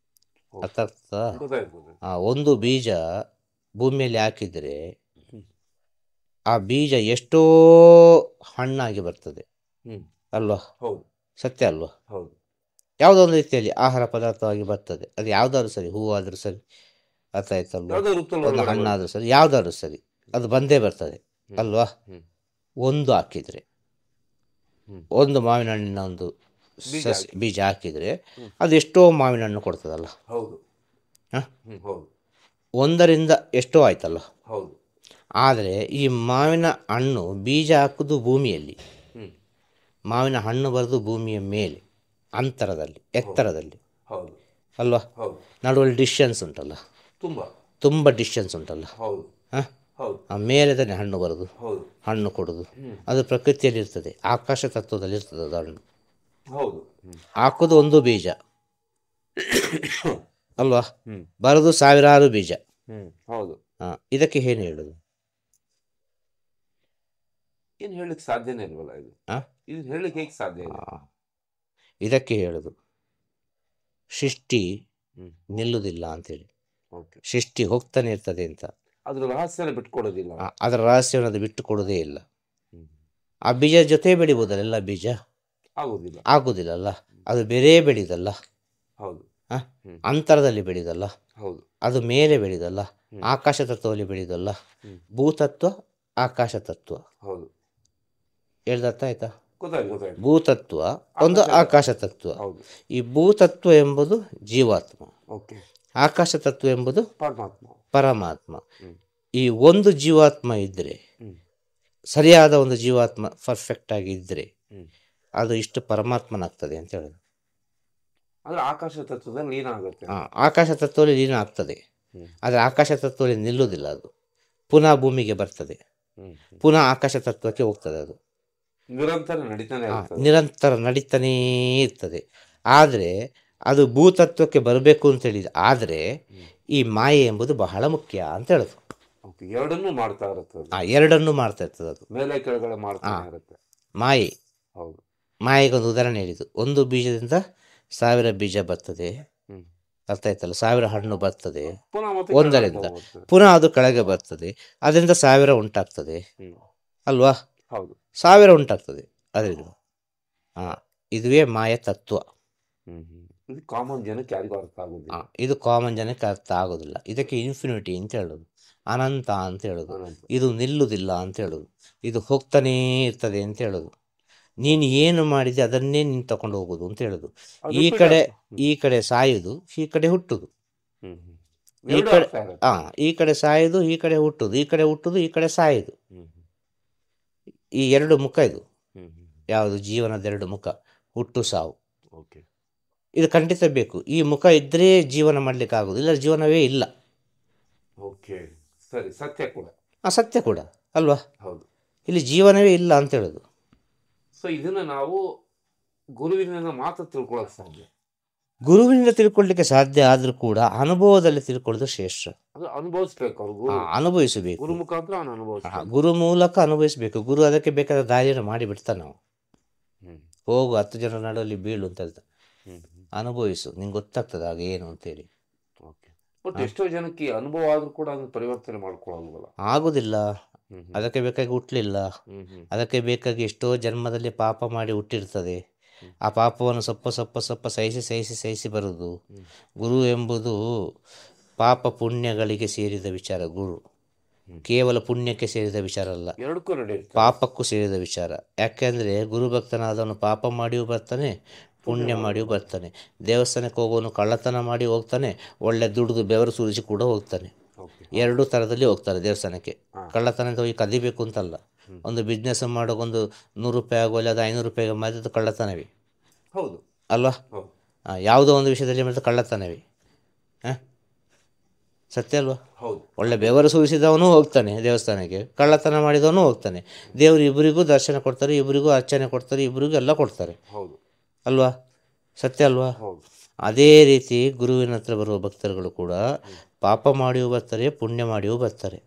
ಅರ್ಥ ಆಗ್ತದಾ? ಒಂದು ಬೀಜ ಭೂಮಿಯಲ್ಲಿ ಹಾಕಿದರೆ ಆ ಬೀಜ ಎಷ್ಟೋ ಹಣ್ಣಾಗಿ ಬರ್ತದೆ ಅಲ್ವಾ? ಹೌದು. ಸತ್ಯ ಅಲ್ವಾ? ಹೌದು. ಯಾವುದೋ ಒಂದು ರೀತಿಯಲ್ಲಿ ಆಹಾರ ಪದಾರ್ಥವಾಗಿ ಬರ್ತದೆ. ಅದು ಯಾವುದಾದ್ರೂ ಸರಿ, ಹೂವಾದರೂ ಸರಿ, ಅರ್ಥ ಆಯ್ತಲ್ವ? ಒಂದು ಹಣ್ಣಾದರೂ ಸರಿ, ಯಾವುದಾದ್ರೂ ಸರಿ, ಅದು ಬಂದೇ ಬರ್ತದೆ ಅಲ್ವಾ? ಒಂದು ಹಾಕಿದರೆ, ಒಂದು ಮಾವಿನ ಹಣ್ಣಿನ ಒಂದು ಬೀಜ ಹಾಕಿದರೆ ಅದು ಎಷ್ಟೋ ಮಾವಿನ ಹಣ್ಣು ಕೊಡ್ತದಲ್ಲ. ಒಂದರಿಂದ ಎಷ್ಟೋ ಆಯ್ತಲ್ಲ. ಆದರೆ ಈ ಮಾವಿನ ಹಣ್ಣು ಬೀಜ ಹಾಕೋದು ಭೂಮಿಯಲ್ಲಿ, ಮಾವಿನ ಹಣ್ಣು ಬರೋದು ಭೂಮಿಯ ಮೇಲೆ, ಅಂತರದಲ್ಲಿ, ಎತ್ತರದಲ್ಲಿ ಅಲ್ವಾ? ನಡುವಲ್ಲಿ ಡಿಸ್ಟೆನ್ಸ್ ಉಂಟಲ್ಲ, ತುಂಬ ಡಿಸ್ಟೆನ್ಸ್ ಉಂಟಲ್ಲ. ಆ ಮೇಲೆ ತಾನೆ ಹಣ್ಣು ಬರೋದು, ಹಣ್ಣು ಕೊಡೋದು. ಅದು ಪ್ರಕೃತಿಯಲ್ಲಿ ಇರ್ತದೆ, ಆಕಾಶ ತತ್ವದಲ್ಲಿ ಇರ್ತದೆ ಅದು ಹಣ್ಣು. ಹಾಕೋದು ಒಂದು ಬೀಜ ಅಲ್ವಾ? ಬರೋದು ಸಾವಿರಾರು ಬೀಜ. ಇದಕ್ಕೆ ಏನು ಹೇಳೋದು? ಏನು ಹೇಳಲಿಕ್ಕೆ ಸಾಧ್ಯನೇ ಇಲ್ವಲ್ಲ ಇದು. ಇದು ಹೇಳಲಿಕ್ಕೆ ಹೇಗೆ ಸಾಧ್ಯ ಇಲ್ಲ? ಇದಕ್ಕೆ ಹೇಳೋದು ಸೃಷ್ಟಿ ನಿಲ್ಲುವುದಿಲ್ಲ ಅಂತೇಳಿ. ಸೃಷ್ಟಿ ಹೋಗ್ತಾನೆ ಇರ್ತದೆ ಅಂತ. ಅದ್ರ ರಹಸ್ಯನ ಬಿಟ್ಕೊಡೋದಿಲ್ಲ. ಅದರ ರಹಸ್ಯವನ್ನು ಅದು ಬಿಟ್ಟು ಕೊಡೋದೇ ಇಲ್ಲ. ಆ ಬೀಜ ಜೊತೆ ಬೆಳಿಬೋದಲ್ಲ, ಎಲ್ಲ ಬೀಜ ಆಗುದಿಲ್ಲ ಅಲ್ಲ. ಅದು ಬೇರೆ ಬೆಳೆದಲ್ಲ, ಅಂತರದಲ್ಲಿ ಬೆಳೆದಲ್ಲ, ಅದು ಮೇಲೆ ಬೆಳೆದಲ್ಲ, ಆಕಾಶ ತತ್ವದಲ್ಲಿ ಬೆಳೆದಲ್ಲ. ಭೂತತ್ವ, ಆಕಾಶ ತತ್ವ ಹೇಳ್ದರ್ಥ ಆಯ್ತಾ? ಭೂತತ್ವ ಒಂದು, ಆಕಾಶ ತತ್ವ. ಈ ಭೂತತ್ವ ಎಂಬುದು ಜೀವಾತ್ಮ, ಆಕಾಶ ತತ್ವ ಎಂಬುದು ಪರಮಾತ್ಮ. ಈ ಒಂದು ಜೀವಾತ್ಮ ಇದ್ದರೆ, ಸರಿಯಾದ ಒಂದು ಜೀವಾತ್ಮ ಪರ್ಫೆಕ್ಟ್ ಆಗಿ ಇದ್ದರೆ ಅದು ಇಷ್ಟು ಪರಮಾತ್ಮನಾಗ್ತದೆ ಅಂತ ಹೇಳೋದು. ಆಕಾಶ ತತ್ವದಲ್ಲಿ ಲೀನ ಆಗುತ್ತೆ. ಆಕಾಶ ತತ್ವದಲ್ಲಿ ಲೀನ ಆಗ್ತದೆ. ಆದರೆ ಆಕಾಶ ತತ್ವದಲ್ಲಿ ನಿಲ್ಲುವುದಿಲ್ಲ. ಅದು ಪುನಃ ಭೂಮಿಗೆ ಬರ್ತದೆ, ಪುನಃ ಆಕಾಶ ತತ್ವಕ್ಕೆ ಹೋಗ್ತದೆ. ಅದು ನಿರಂತರ ನಡೀತಾನೇ ಇರ್ತದೆ. ಆದರೆ ಅದು ಭೂತತ್ವಕ್ಕೆ ಬರಬೇಕು ಅಂತೇಳಿ, ಆದರೆ ಈ ಮಾಯೆ ಎಂಬುದು ಬಹಳ ಮುಖ್ಯ ಅಂತ ಹೇಳೋದು. ಎರಡನ್ನೂ ಮಾಡ್ತಾ ಇರ್ತದೆ. ಎರಡನ್ನೂ ಮಾಡ್ತಾ ಇರ್ತದೆ. ಅದು ಮೇಲೆ ಕೆಳಗಡೆ ಮಾಡ್ತಾ ಇರುತ್ತೆ ಮಾಯೆ. ಮಾಯೆಗೊಂದು ಉದಾಹರಣೆ ಹೇಳಿದ್ದು, ಒಂದು ಬೀಜದಿಂದ 1000 ಬೀಜ ಬರ್ತದೆ, ಅರ್ಥ ಆಯ್ತಲ್ಲ? 1000 ಹಣ್ಣು ಬರ್ತದೆ ಒಂದರಿಂದ, ಪುನಃ ಅದು ಕೆಳಗೆ ಬರ್ತದೆ, ಅದರಿಂದ 1000 ಉಂಟಾಗ್ತದೆ ಅಲ್ವಾ? 1000 ಉಂಟಾಗ್ತದೆ ಅದರಿಂದ. ಇದುವೇ ಮಾಯ ತತ್ವ. ಇದು ಕಾಮನ್ ಜನಕ್ಕೆ ಯಾರಿಗೂ ಅರ್ಥ ಆಗೋದಿಲ್ಲ. ಇದು ಕಾಮನ್ ಜನಕ್ಕೆ ಅರ್ಥ ಆಗೋದಿಲ್ಲ. ಇದಕ್ಕೆ ಇನ್ಫಿನಿಟಿ ಅಂತ ಹೇಳೋದು, ಅನಂತ ಅಂತ ಹೇಳೋದು. ಇದು ನಿಲ್ಲುವುದಿಲ್ಲ ಅಂತ ಹೇಳೋದು, ಇದು ಹೋಗ್ತಾನೇ ಇರ್ತದೆ ಅಂತ ಹೇಳೋದು. ನೀನು ಏನು ಮಾಡಿದೆ ಅದನ್ನೇ ನೀನು ತಗೊಂಡು ಹೋಗೋದು ಅಂತ ಹೇಳೋದು. ಈ ಕಡೆ ಸಾಯುವುದು, ಈ ಕಡೆ ಹುಟ್ಟುದು. ಈ ಕಡೆ ಸಾಯುದು, ಈ ಕಡೆ ಹುಟ್ಟುದು, ಈ ಕಡೆ ಹುಟ್ಟುದು, ಈ ಕಡೆ ಸಾಯುದು. ಈ ಎರಡು ಮುಖ ಇದು. ಯಾವುದು? ಜೀವನದ ಎರಡು ಮುಖ, ಹುಟ್ಟು ಸಾವು. ಇದು ಖಂಡಿತ ಬೇಕು. ಈ ಮುಖ ಇದ್ದರೆ ಜೀವನ ಮಾಡಲಿಕ್ಕೆ ಆಗೋದು, ಇಲ್ಲ ಜೀವನವೇ ಇಲ್ಲ. ಸತ್ಯ ಕೂಡ ಅಲ್ವಾ? ಇಲ್ಲಿ ಜೀವನವೇ ಇಲ್ಲ ಅಂತ ಹೇಳೋದು. ಸೊ ಇದನ್ನ ನಾವು ಗುರುವಿನಿಂದ ಮಾತ್ರ ತಿಳ್ಕೊಳ್ಳೋಕೆ ಸಾಧ್ಯ. ಗುರುವಿನಿಂದ ತಿಳ್ಕೊಳ್ಳಿಕ್ಕೆ ಸಾಧ್ಯ ಆದರೂ ಕೂಡ ಅನುಭವದಲ್ಲಿ ತಿಳ್ಕೊಳ್ಳೋದು ಶ್ರೇಷ್ಠ. ಅನುಭವಿಸ್ಬೇಕು, ಅನುಭವಿಸಬೇಕು. ಗುರು ಮುಖಾಂತರ ಗುರು ಮೂಲಕ ಅನುಭವಿಸಬೇಕು. ಗುರು ಅದಕ್ಕೆ ಬೇಕಾದ ದಾರಿಯನ್ನು ಮಾಡಿಬಿಡ್ತಾನೆ. ನಾವು ಹೋಗು 10 ಜನರ ನಡುವಲ್ಲಿ ಬೀಳು ಅಂತ ಹೇಳ್ತಾನೆ. ಅನುಭವಿಸು, ನಿಂಗೆ ಗೊತ್ತಾಗ್ತದೆ ಆಗ ಏನು ಅಂತೇಳಿ. ಎಷ್ಟೋ ಜನಕ್ಕೆ ಅನುಭವ ಆದ್ರೂ ಕೂಡ ಅದನ್ನು ಪರಿವರ್ತನೆ ಮಾಡ್ಕೊಳ್ಳೋಲ್ಲ, ಆಗುದಿಲ್ಲ. ಅದಕ್ಕೆ ಬೇಕಾಗಿ ಹುಟ್ಟಲಿಲ್ಲ, ಅದಕ್ಕೆ ಬೇಕಾಗಿ ಎಷ್ಟೋ ಜನ್ಮದಲ್ಲಿ ಪಾಪ ಮಾಡಿ ಹುಟ್ಟಿರ್ತದೆ. ಆ ಪಾಪವನ್ನು ಸ್ವಲ್ಪ ಸಹಿಸಿ ಬರುವುದು. ಗುರು ಎಂಬುದು ಪಾಪ ಪುಣ್ಯಗಳಿಗೆ ಸೇರಿದ ವಿಚಾರ. ಗುರು ಕೇವಲ ಪುಣ್ಯಕ್ಕೆ ಸೇರಿದ ವಿಚಾರ ಅಲ್ಲ, ಪಾಪಕ್ಕೂ ಸೇರಿದ ವಿಚಾರ. ಯಾಕೆಂದರೆ ಗುರು ಭಕ್ತನಾದವನು ಪಾಪ ಮಾಡಿಯೂ ಬರ್ತಾನೆ, ಪುಣ್ಯ ಮಾಡಿಯೂ ಬರ್ತಾನೆ. ದೇವಸ್ಥಾನಕ್ಕೆ ಹೋಗೋನು ಕಳ್ಳತನ ಮಾಡಿ ಹೋಗ್ತಾನೆ, ಒಳ್ಳೆ ದುಡಿದು ಬೆವರು ಸುರಿಸಿ ಕೂಡ ಹೋಗ್ತಾನೆ. ಎರಡೂ ಥರದಲ್ಲಿ ಹೋಗ್ತಾರೆ ದೇವಸ್ಥಾನಕ್ಕೆ. ಕಳ್ಳತನ ಅಂತ ಹೋಗಿ ಕದಿಬೇಕು ಅಂತಲ್ಲ. ಒಂದು ಬಿಸ್ನೆಸ್ ಮಾಡೋಕೊಂದು 100 ರೂಪಾಯಿ ಆಗೋಲ್ಲ, ಅದು 500 ರೂಪಾಯಿಗೆ ಮಾಡಿದ್ದು ಕಳ್ಳತನವೇ ಅಲ್ವಾ? ಯಾವುದೋ ಒಂದು ವಿಷಯದಲ್ಲಿ ಮಾಡಿದ ಕಳ್ಳತನವೇ. ಸತ್ಯ ಅಲ್ವಾ? ಹೌದು. ಒಳ್ಳೆ ಬೆವರು ಸುರಿಸಿದವನು ಹೋಗ್ತಾನೆ ದೇವಸ್ಥಾನಕ್ಕೆ, ಕಳ್ಳತನ ಮಾಡಿದವನು ಹೋಗ್ತಾನೆ. ದೇವರು ಇಬ್ಬರಿಗೂ ದರ್ಶನ ಕೊಡ್ತಾರೆ, ಇಬ್ಬರಿಗೂ ಅರ್ಚನೆ ಕೊಡ್ತಾರೆ, ಇಬ್ಬರಿಗೂ ಎಲ್ಲ ಕೊಡ್ತಾರೆ. ಹೌದು ಅಲ್ವಾ? ಸತ್ಯ ಅಲ್ವಾ? ಹೌದು. ಅದೇ ರೀತಿ ಗುರುವಿನ ಹತ್ರ ಬರುವ ಭಕ್ತರುಗಳು ಕೂಡ ಪಾಪ ಮಾಡಿಯೂ ಬರ್ತಾರೆ, ಪುಣ್ಯ ಮಾಡಿಯೂ ಬರ್ತಾರೆ.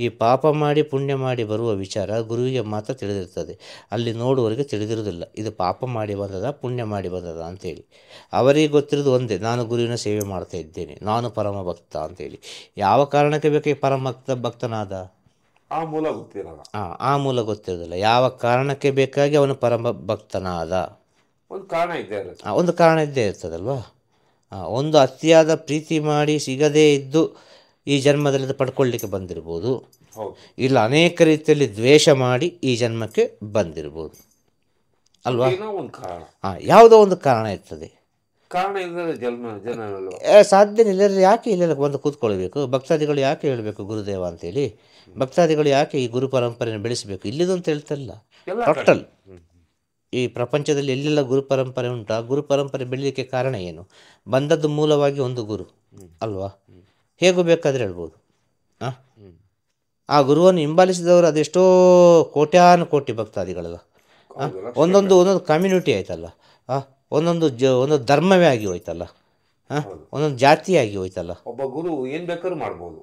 ಈ ಪಾಪ ಮಾಡಿ ಪುಣ್ಯ ಮಾಡಿ ಬರುವ ವಿಚಾರ ಗುರುವಿಗೆ ಮಾತ್ರ ತಿಳಿದಿರ್ತದೆ, ಅಲ್ಲಿ ನೋಡುವವರಿಗೆ ತಿಳಿದಿರೋದಿಲ್ಲ ಇದು ಪಾಪ ಮಾಡಿ ಬಂದದ ಪುಣ್ಯ ಮಾಡಿ ಬಂದದ ಅಂತೇಳಿ. ಅವರಿಗೆ ಗೊತ್ತಿರೋದು ಒಂದೇ, ನಾನು ಗುರುವಿನ ಸೇವೆ ಮಾಡ್ತಾ ಇದ್ದೇನೆ, ನಾನು ಪರಮ ಭಕ್ತ ಅಂತೇಳಿ. ಯಾವ ಕಾರಣಕ್ಕೆ ಬೇಕು ಪರಮ ಭಕ್ತನಾದ? ಆ ಮೂಲ ಗೊತ್ತಿರಲ್ಲ. ಆ ಮೂಲ ಗೊತ್ತಿರೋದಿಲ್ಲ. ಯಾವ ಕಾರಣಕ್ಕೆ ಬೇಕಾಗಿ ಅವನು ಪರಮ ಭಕ್ತನಾದ? ಒಂದು ಕಾರಣ ಇದ್ದೇ ಇರುತ್ತೆ. ಒಂದು ಕಾರಣ ಇದ್ದೇ ಇರ್ತದಲ್ವಾ? ಒಂದು ಅತಿಯಾದ ಪ್ರೀತಿ ಮಾಡಿ ಸಿಗದೇ ಇದ್ದು ಈ ಜನ್ಮದಲ್ಲಿ ಪಡ್ಕೊಳ್ಳಿಕ್ಕೆ ಬಂದಿರ್ಬೋದು, ಇಲ್ಲ ಅನೇಕ ರೀತಿಯಲ್ಲಿ ದ್ವೇಷ ಮಾಡಿ ಈ ಜನ್ಮಕ್ಕೆ ಬಂದಿರ್ಬೋದು ಅಲ್ವಾ? ಒಂದು ಕಾರಣ, ಯಾವುದೋ ಒಂದು ಕಾರಣ ಇರ್ತದೆ. ಕಾರಣ ಇಲ್ಲದೆ ಜನ ಸಾಧ್ಯನೇ ಇಲ್ಲ. ಯಾಕೆ ಇಲ್ಲೆಲ್ಲ ಬಂದು ಕೂತ್ಕೊಳ್ಬೇಕು? ಭಕ್ತಾದಿಗಳು ಯಾಕೆ ಹೇಳಬೇಕು ಗುರುದೇವ ಅಂತೇಳಿ? ಭಕ್ತಾದಿಗಳು ಯಾಕೆ ಈ ಗುರು ಪರಂಪರೆಯನ್ನು ಬೆಳೆಸಬೇಕು? ಇಲ್ಲಿದು ಅಂತ ಹೇಳ್ತಲ್ಲ, ಟೋಟಲ್ ಈ ಪ್ರಪಂಚದಲ್ಲಿ ಎಲ್ಲೆಲ್ಲ ಗುರು ಪರಂಪರೆ ಉಂಟು, ಆ ಗುರು ಪರಂಪರೆ ಬೆಳೀಲಿಕ್ಕೆ ಕಾರಣ ಏನು? ಬಂದದ್ದು ಮೂಲವಾಗಿ ಒಂದು ಗುರು ಅಲ್ವಾ? ಹೇಗೂ ಬೇಕಾದರೆ ಹೇಳ್ಬೋದು. ಆ ಗುರುವನ್ನು ಹಿಂಬಾಲಿಸಿದವರು ಅದೆಷ್ಟೋ ಕೋಟ್ಯಾನು ಕೋಟಿ ಭಕ್ತಾದಿಗಳಲ್ಲ. ಒಂದೊಂದು ಕಮ್ಯುನಿಟಿ ಆಯ್ತಲ್ಲ, ಒಂದೊಂದು ಧರ್ಮವೇ ಆಗಿ ಹೋಯ್ತಲ್ಲ, ಒಂದೊಂದು ಜಾತಿಯಾಗಿ ಹೋಯ್ತಲ್ಲ. ಒಬ್ಬ ಗುರು ಏನು ಬೇಕಾದ್ರೂ ಮಾಡ್ಬೋದು.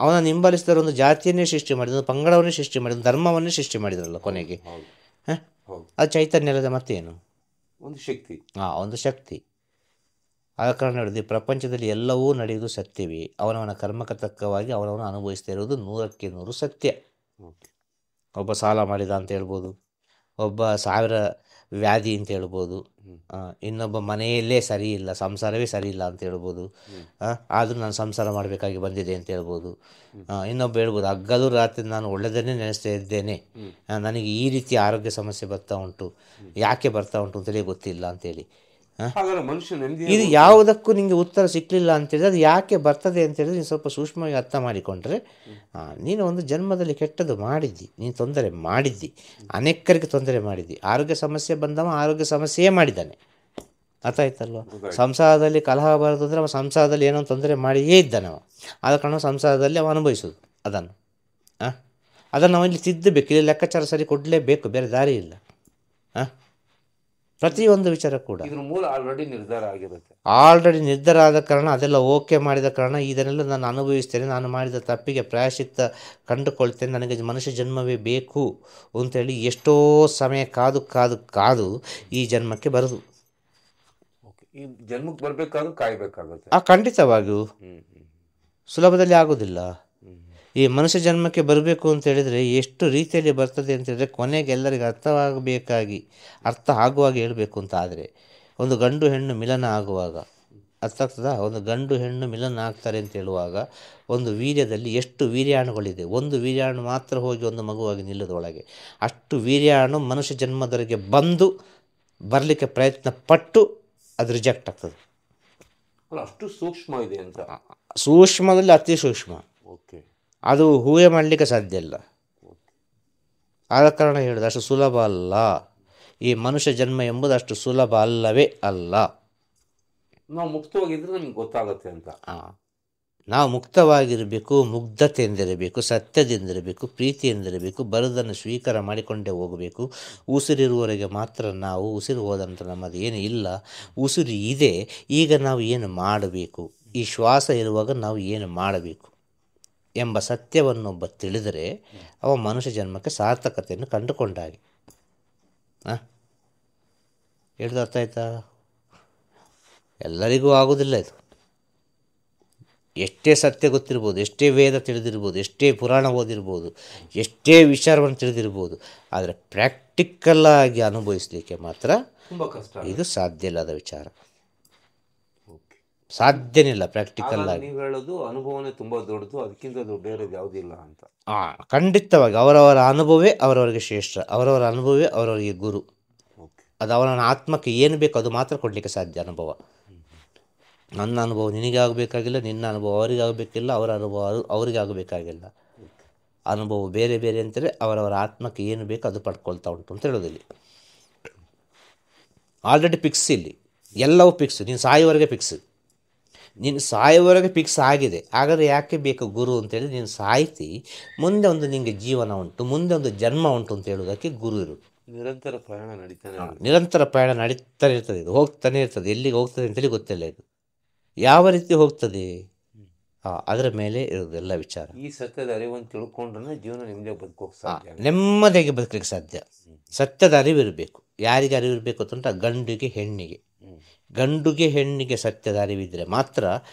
ಅವನನ್ನು ಹಿಂಬಾಲಿಸಿದವರು ಒಂದು ಜಾತಿಯನ್ನೇ ಸೃಷ್ಟಿ ಮಾಡಿದ್ರು, ಒಂದು ಪಂಗಡವನ್ನೇ ಸೃಷ್ಟಿ ಮಾಡಿದ್ರು, ಧರ್ಮವನ್ನೇ ಸೃಷ್ಟಿ ಮಾಡಿದ್ರಲ್ಲ ಕೊನೆಗೆ. ಅದು ಚೈತನ್ಯ ಅಲ್ಲದ ಮತ್ತೇನು? ಒಂದು ಶಕ್ತಿ. ಒಂದು ಶಕ್ತಿ. ಆದ ಕಾರಣ ಹೇಳಿದೆ, ಪ್ರಪಂಚದಲ್ಲಿ ಎಲ್ಲವೂ ನಡೆಯುವುದು ಸತ್ಯವೇ, ಅವನವನ ಕರ್ಮಕ್ಕೆ ತಕ್ಕವಾಗಿ ಅವನವನು ಅನುಭವಿಸ್ತಾ ಇರೋದು 100ಕ್ಕೆ 100 ಸತ್ಯ. ಒಬ್ಬ ಸಾಲ ಮಾಡಿದ ಅಂತ ಹೇಳ್ಬೋದು, ಒಬ್ಬ 1000 ವ್ಯಾಧಿ ಅಂತ ಹೇಳ್ಬೋದು, ಇನ್ನೊಬ್ಬ ಮನೆಯಲ್ಲೇ ಸರಿ ಇಲ್ಲ, ಸಂಸಾರವೇ ಸರಿ ಇಲ್ಲ ಅಂತ ಹೇಳ್ಬೋದು, ಆದರೂ ನಾನು ಸಂಸಾರ ಮಾಡಬೇಕಾಗಿ ಬಂದಿದೆ ಅಂತ ಹೇಳ್ಬೋದು. ಇನ್ನೊಬ್ಬ ಹೇಳ್ಬೋದು, ಹಗಲು ರಾತ್ರಿ ನಾನು ಒಳ್ಳೆಯದನ್ನೇ ನೆನೆಸ್ತಾ ಇದ್ದೇನೆ, ನನಗೆ ಈ ರೀತಿ ಆರೋಗ್ಯ ಸಮಸ್ಯೆ ಬರ್ತಾ ಉಂಟು, ಯಾಕೆ ಬರ್ತಾ ಉಂಟು ಅಂತೇಳಿ ಗೊತ್ತಿಲ್ಲ ಅಂತೇಳಿ. ಇದು ಯಾವುದಕ್ಕೂ ನಿಮಗೆ ಉತ್ತರ ಸಿಕ್ಕಲಿಲ್ಲ ಅಂತೇಳಿದ್ರೆ ಅದು ಯಾಕೆ ಬರ್ತದೆ ಅಂತೇಳಿದ್ರೆ ನೀನು ಸ್ವಲ್ಪ ಸೂಕ್ಷ್ಮವಾಗಿ ಅರ್ಥ ಮಾಡಿಕೊಂಡ್ರೆ, ನೀನು ಒಂದು ಜನ್ಮದಲ್ಲಿ ಕೆಟ್ಟದ್ದು ಮಾಡಿದ್ದಿ, ನೀನು ತೊಂದರೆ ಮಾಡಿದ್ದಿ, ಅನೇಕರಿಗೆ ತೊಂದರೆ ಮಾಡಿದ್ದಿ. ಆರೋಗ್ಯ ಸಮಸ್ಯೆ ಬಂದವ ಆರೋಗ್ಯ ಸಮಸ್ಯೆಯೇ ಮಾಡಿದ್ದಾನೆ, ಅರ್ಥ ಆಯ್ತಲ್ವ? ಸಂಸಾರದಲ್ಲಿ ಕಲಹ ಬರೋದು ಅಂದರೆ ಅವ ಸಂಸಾರದಲ್ಲಿ ಏನೋ ತೊಂದರೆ ಮಾಡಿಯೇ ಇದ್ದಾನವ, ಆದ ಕಾರಣ ಸಂಸಾರದಲ್ಲಿ ಅವ ಅನುಭವಿಸೋದು ಅದನ್ನು ನಾವು ಇಲ್ಲಿ ತಿದ್ದಬೇಕು, ಇಲ್ಲಿ ಲೆಕ್ಕಾಚಾರ ಸರಿ ಕೊಡಲೇಬೇಕು, ಬೇರೆ ದಾರಿ ಇಲ್ಲ. ಪ್ರತಿಯೊಂದು ವಿಚಾರ ಕೂಡ ಆಲ್ರೆಡಿ ನಿರ್ಧಾರ ಆದ ಕಾರಣ, ಅದೆಲ್ಲ ಓಕೆ ಮಾಡಿದ ಕಾರಣ ಇದನ್ನೆಲ್ಲ ನಾನು ಅನುಭವಿಸ್ತೇನೆ, ನಾನು ಮಾಡಿದ ತಪ್ಪಿಗೆ ಪ್ರಾಯಶ್ಚಿತ್ತ ಕಂಡುಕೊಳ್ತೇನೆ, ನನಗೆ ಮನುಷ್ಯ ಜನ್ಮವೇ ಬೇಕು ಅಂತೇಳಿ ಎಷ್ಟೋ ಸಮಯ ಕಾದು ಕಾದು ಕಾದು ಈ ಜನ್ಮಕ್ಕೆ ಬರೋದು. ಈ ಜನ್ಮಕ್ಕೆ ಬರಬೇಕಾದ್ರೂ ಕಾಯಬೇಕಾಗುತ್ತೆ. ಖಂಡಿತವಾಗಿಯೂ ಸುಲಭದಲ್ಲಿ ಆಗೋದಿಲ್ಲ. ಈ ಮನುಷ್ಯ ಜನ್ಮಕ್ಕೆ ಬರಬೇಕು ಅಂತ ಹೇಳಿದರೆ ಎಷ್ಟು ರೀತಿಯಲ್ಲಿ ಬರ್ತದೆ ಅಂತೇಳಿದರೆ ಕೊನೆಗೆ ಎಲ್ಲರಿಗೆ ಅರ್ಥ ಆಗುವಾಗ ಹೇಳಬೇಕು ಅಂತ ಆದರೆ, ಒಂದು ಗಂಡು ಹೆಣ್ಣು ಮಿಲನ ಆಗುವಾಗ ಅರ್ಥ ಆಗ್ತದಾ? ಒಂದು ಗಂಡು ಹೆಣ್ಣು ಮಿಲನ ಆಗ್ತಾರೆ ಅಂತ ಹೇಳುವಾಗ ಒಂದು ವೀರ್ಯದಲ್ಲಿ ಎಷ್ಟು ವೀರ್ಯಾಣುಗಳಿದೆ, ಒಂದು ವೀರ್ಯಾಣು ಮಾತ್ರ ಹೋಗಿ ಒಂದು ಮಗುವಾಗಿ ನಿಲ್ಲದೊಳಗೆ ಅಷ್ಟು ವೀರ್ಯಾಣು ಮನುಷ್ಯ ಜನ್ಮದವರೆಗೆ ಬರಲಿಕ್ಕೆ ಪ್ರಯತ್ನ ಪಟ್ಟು ಅದು ರಿಜೆಕ್ಟ್ ಆಗ್ತದೆ. ಅಷ್ಟು ಸೂಕ್ಷ್ಮ ಇದೆ ಅಂತ. ಸೂಕ್ಷ್ಮದಲ್ಲಿ ಅತಿ ಸೂಕ್ಷ್ಮ, ಅದು ಊಹೆ ಮಾಡಲಿಕ್ಕೆ ಸಾಧ್ಯ ಇಲ್ಲ. ಆದ ಕಾರಣ ಹೇಳಿದೆ ಅಷ್ಟು ಸುಲಭ ಅಲ್ಲ, ಈ ಮನುಷ್ಯ ಜನ್ಮ ಎಂಬುದು ಅಷ್ಟು ಸುಲಭ ಅಲ್ಲವೇ ಅಲ್ಲ. ನಾವು ಮುಕ್ತವಾಗಿದ್ರೆ ನಮ್ಗೆ ಗೊತ್ತಾಗುತ್ತೆ ಅಂತ. ನಾವು ಮುಕ್ತವಾಗಿರಬೇಕು, ಮುಗ್ಧತೆಯಿಂದಿರಬೇಕು, ಸತ್ಯದಿಂದಿರಬೇಕು, ಪ್ರೀತಿಯಿಂದಿರಬೇಕು, ಬರುವುದನ್ನು ಸ್ವೀಕಾರ ಮಾಡಿಕೊಂಡೇ ಹೋಗಬೇಕು. ಉಸಿರಿರುವವರೆಗೆ ಮಾತ್ರ ನಾವು, ಉಸಿರು ಹೋದಂಥ ನಮ್ಮದು ಏನು ಇಲ್ಲ, ಉಸಿರು ಇದೆ, ಈಗ ನಾವು ಏನು ಮಾಡಬೇಕು, ಈ ಶ್ವಾಸ ಇರುವಾಗ ನಾವು ಏನು ಮಾಡಬೇಕು ಎಂಬ ಸತ್ಯವನ್ನೊಬ್ಬ ತಿಳಿದರೆ ಅವ ಮನುಷ್ಯ ಜನ್ಮಕ್ಕೆ ಸಾರ್ಥಕತೆಯನ್ನು ಕಂಡುಕೊಂಡಾಗೆ. ಹೇಳಿದ ಅರ್ಥ ಆಯ್ತಾ? ಎಲ್ಲರಿಗೂ ಆಗೋದಿಲ್ಲ ಇದು. ಎಷ್ಟೇ ಸತ್ಯ ಗೊತ್ತಿರ್ಬೋದು, ಎಷ್ಟೇ ವೇದ ತಿಳಿದಿರ್ಬೋದು, ಎಷ್ಟೇ ಪುರಾಣ ಓದಿರ್ಬೋದು, ಎಷ್ಟೇ ವಿಚಾರವನ್ನು ತಿಳಿದಿರ್ಬೋದು, ಆದರೆ ಪ್ರಾಕ್ಟಿಕಲ್ಲಾಗಿ ಅನುಭವಿಸಲಿಕ್ಕೆ ಮಾತ್ರ ತುಂಬ ಕಷ್ಟ. ಇದು ಸಾಧ್ಯ ಇಲ್ಲದ ವಿಚಾರ, ಸಾಧ್ಯನೇ ಇಲ್ಲ ಪ್ರಾಕ್ಟಿಕಲ್ ಆಗಿ. ನೀವು ಹೇಳೋದು ಅನುಭವನೇ ತುಂಬ ದೊಡ್ಡದು, ಅದಕ್ಕಿಂತ ದೊಡ್ಡ ಯಾವುದಿಲ್ಲ ಅಂತ. ಖಂಡಿತವಾಗಿ ಅವರವರ ಅನುಭವವೇ ಅವರವರಿಗೆ ಶ್ರೇಷ್ಠ, ಅವರವರ ಅನುಭವವೇ ಅವರವರಿಗೆ ಗುರು. ಅದು ಅವನ ಆತ್ಮಕ್ಕೆ ಏನು ಬೇಕು ಅದು ಮಾತ್ರ ಕೊಡಲಿಕ್ಕೆ ಸಾಧ್ಯ. ಅನುಭವ, ನನ್ನ ಅನುಭವ ನಿನಗೆ ಆಗಬೇಕಾಗಿಲ್ಲ, ನಿನ್ನ ಅನುಭವ ಅವರಿಗೆ ಆಗಬೇಕಿಲ್ಲ, ಅವರ ಅನುಭವ ಅವರಿಗೆ ಆಗಬೇಕಾಗಿಲ್ಲ. ಅನುಭವ ಬೇರೆ ಬೇರೆ ಅಂತೇಳಿ ಅವರವರ ಆತ್ಮಕ್ಕೆ ಏನು ಬೇಕು ಅದು ಪಡ್ಕೊಳ್ತಾ ಉಂಟು ಅಂತ ಹೇಳೋದಿಲ್ಲ. ಆಲ್ರೆಡಿ ಫಿಕ್ಸ್, ಇಲ್ಲಿ ಎಲ್ಲವೂ ಫಿಕ್ಸ್, ನೀನು ಸಾಯುವವರೆಗೆ ಫಿಕ್ಸ್. ನೀನು ಸಾಯೋವರೆಗೆ ಫಿಕ್ಸ್ ಆಗಿದೆ, ಹಾಗಾದರೆ ಯಾಕೆ ಬೇಕು ಗುರು ಅಂತೇಳಿ ನೀನು ಸಾಯ್ತಿ, ಮುಂದೆ ಒಂದು ನಿನಗೆ ಜೀವನ ಉಂಟು, ಮುಂದೆ ಒಂದು ಜನ್ಮ ಉಂಟು ಅಂತ ಹೇಳೋದಕ್ಕೆ ಗುರು ಇರುವುದು. ನಿರಂತರ ಪ್ರಯಾಣ ನಡೀತಾನೆ ನಿರಂತರ ಪ್ರಯಾಣ ನಡೀತಾನೆ ಇರ್ತದೆ, ಇದು ಹೋಗ್ತಾನೆ ಇರ್ತದೆ, ಎಲ್ಲಿಗೆ ಹೋಗ್ತದೆ ಅಂತೇಳಿ ಗೊತ್ತಿಲ್ಲ. ಇದು ಯಾವ ರೀತಿ ಹೋಗ್ತದೆ ಅದರ ಮೇಲೆ ಇರೋದು ಎಲ್ಲ ವಿಚಾರ. ಈ ಸತ್ಯದ ಅರಿವನ್ನು ತಿಳ್ಕೊಂಡ್ರೆ ಜೀವನ ನಿಮ್ಮದೇ ಬದುಕೋಕೆ ಸಾಧ್ಯ, ನೆಮ್ಮದಿಯಾಗಿ ಬದುಕಲಿಕ್ಕೆ ಸಾಧ್ಯ. ಸತ್ಯದ ಅರಿವಿರಬೇಕು. ಯಾರಿಗೆ ಅರಿವಿರಬೇಕು ಅಂತಂದ್ರೆ ಗಂಡಿಗೆ ಹೆಣ್ಣಿಗೆ, ಗಂಡುಗೆ ಹೆಣ್ಣಿಗೆ ಸತ್ಯದ ಅರಿವಿದ್ರೆ ಮಾತ್ರ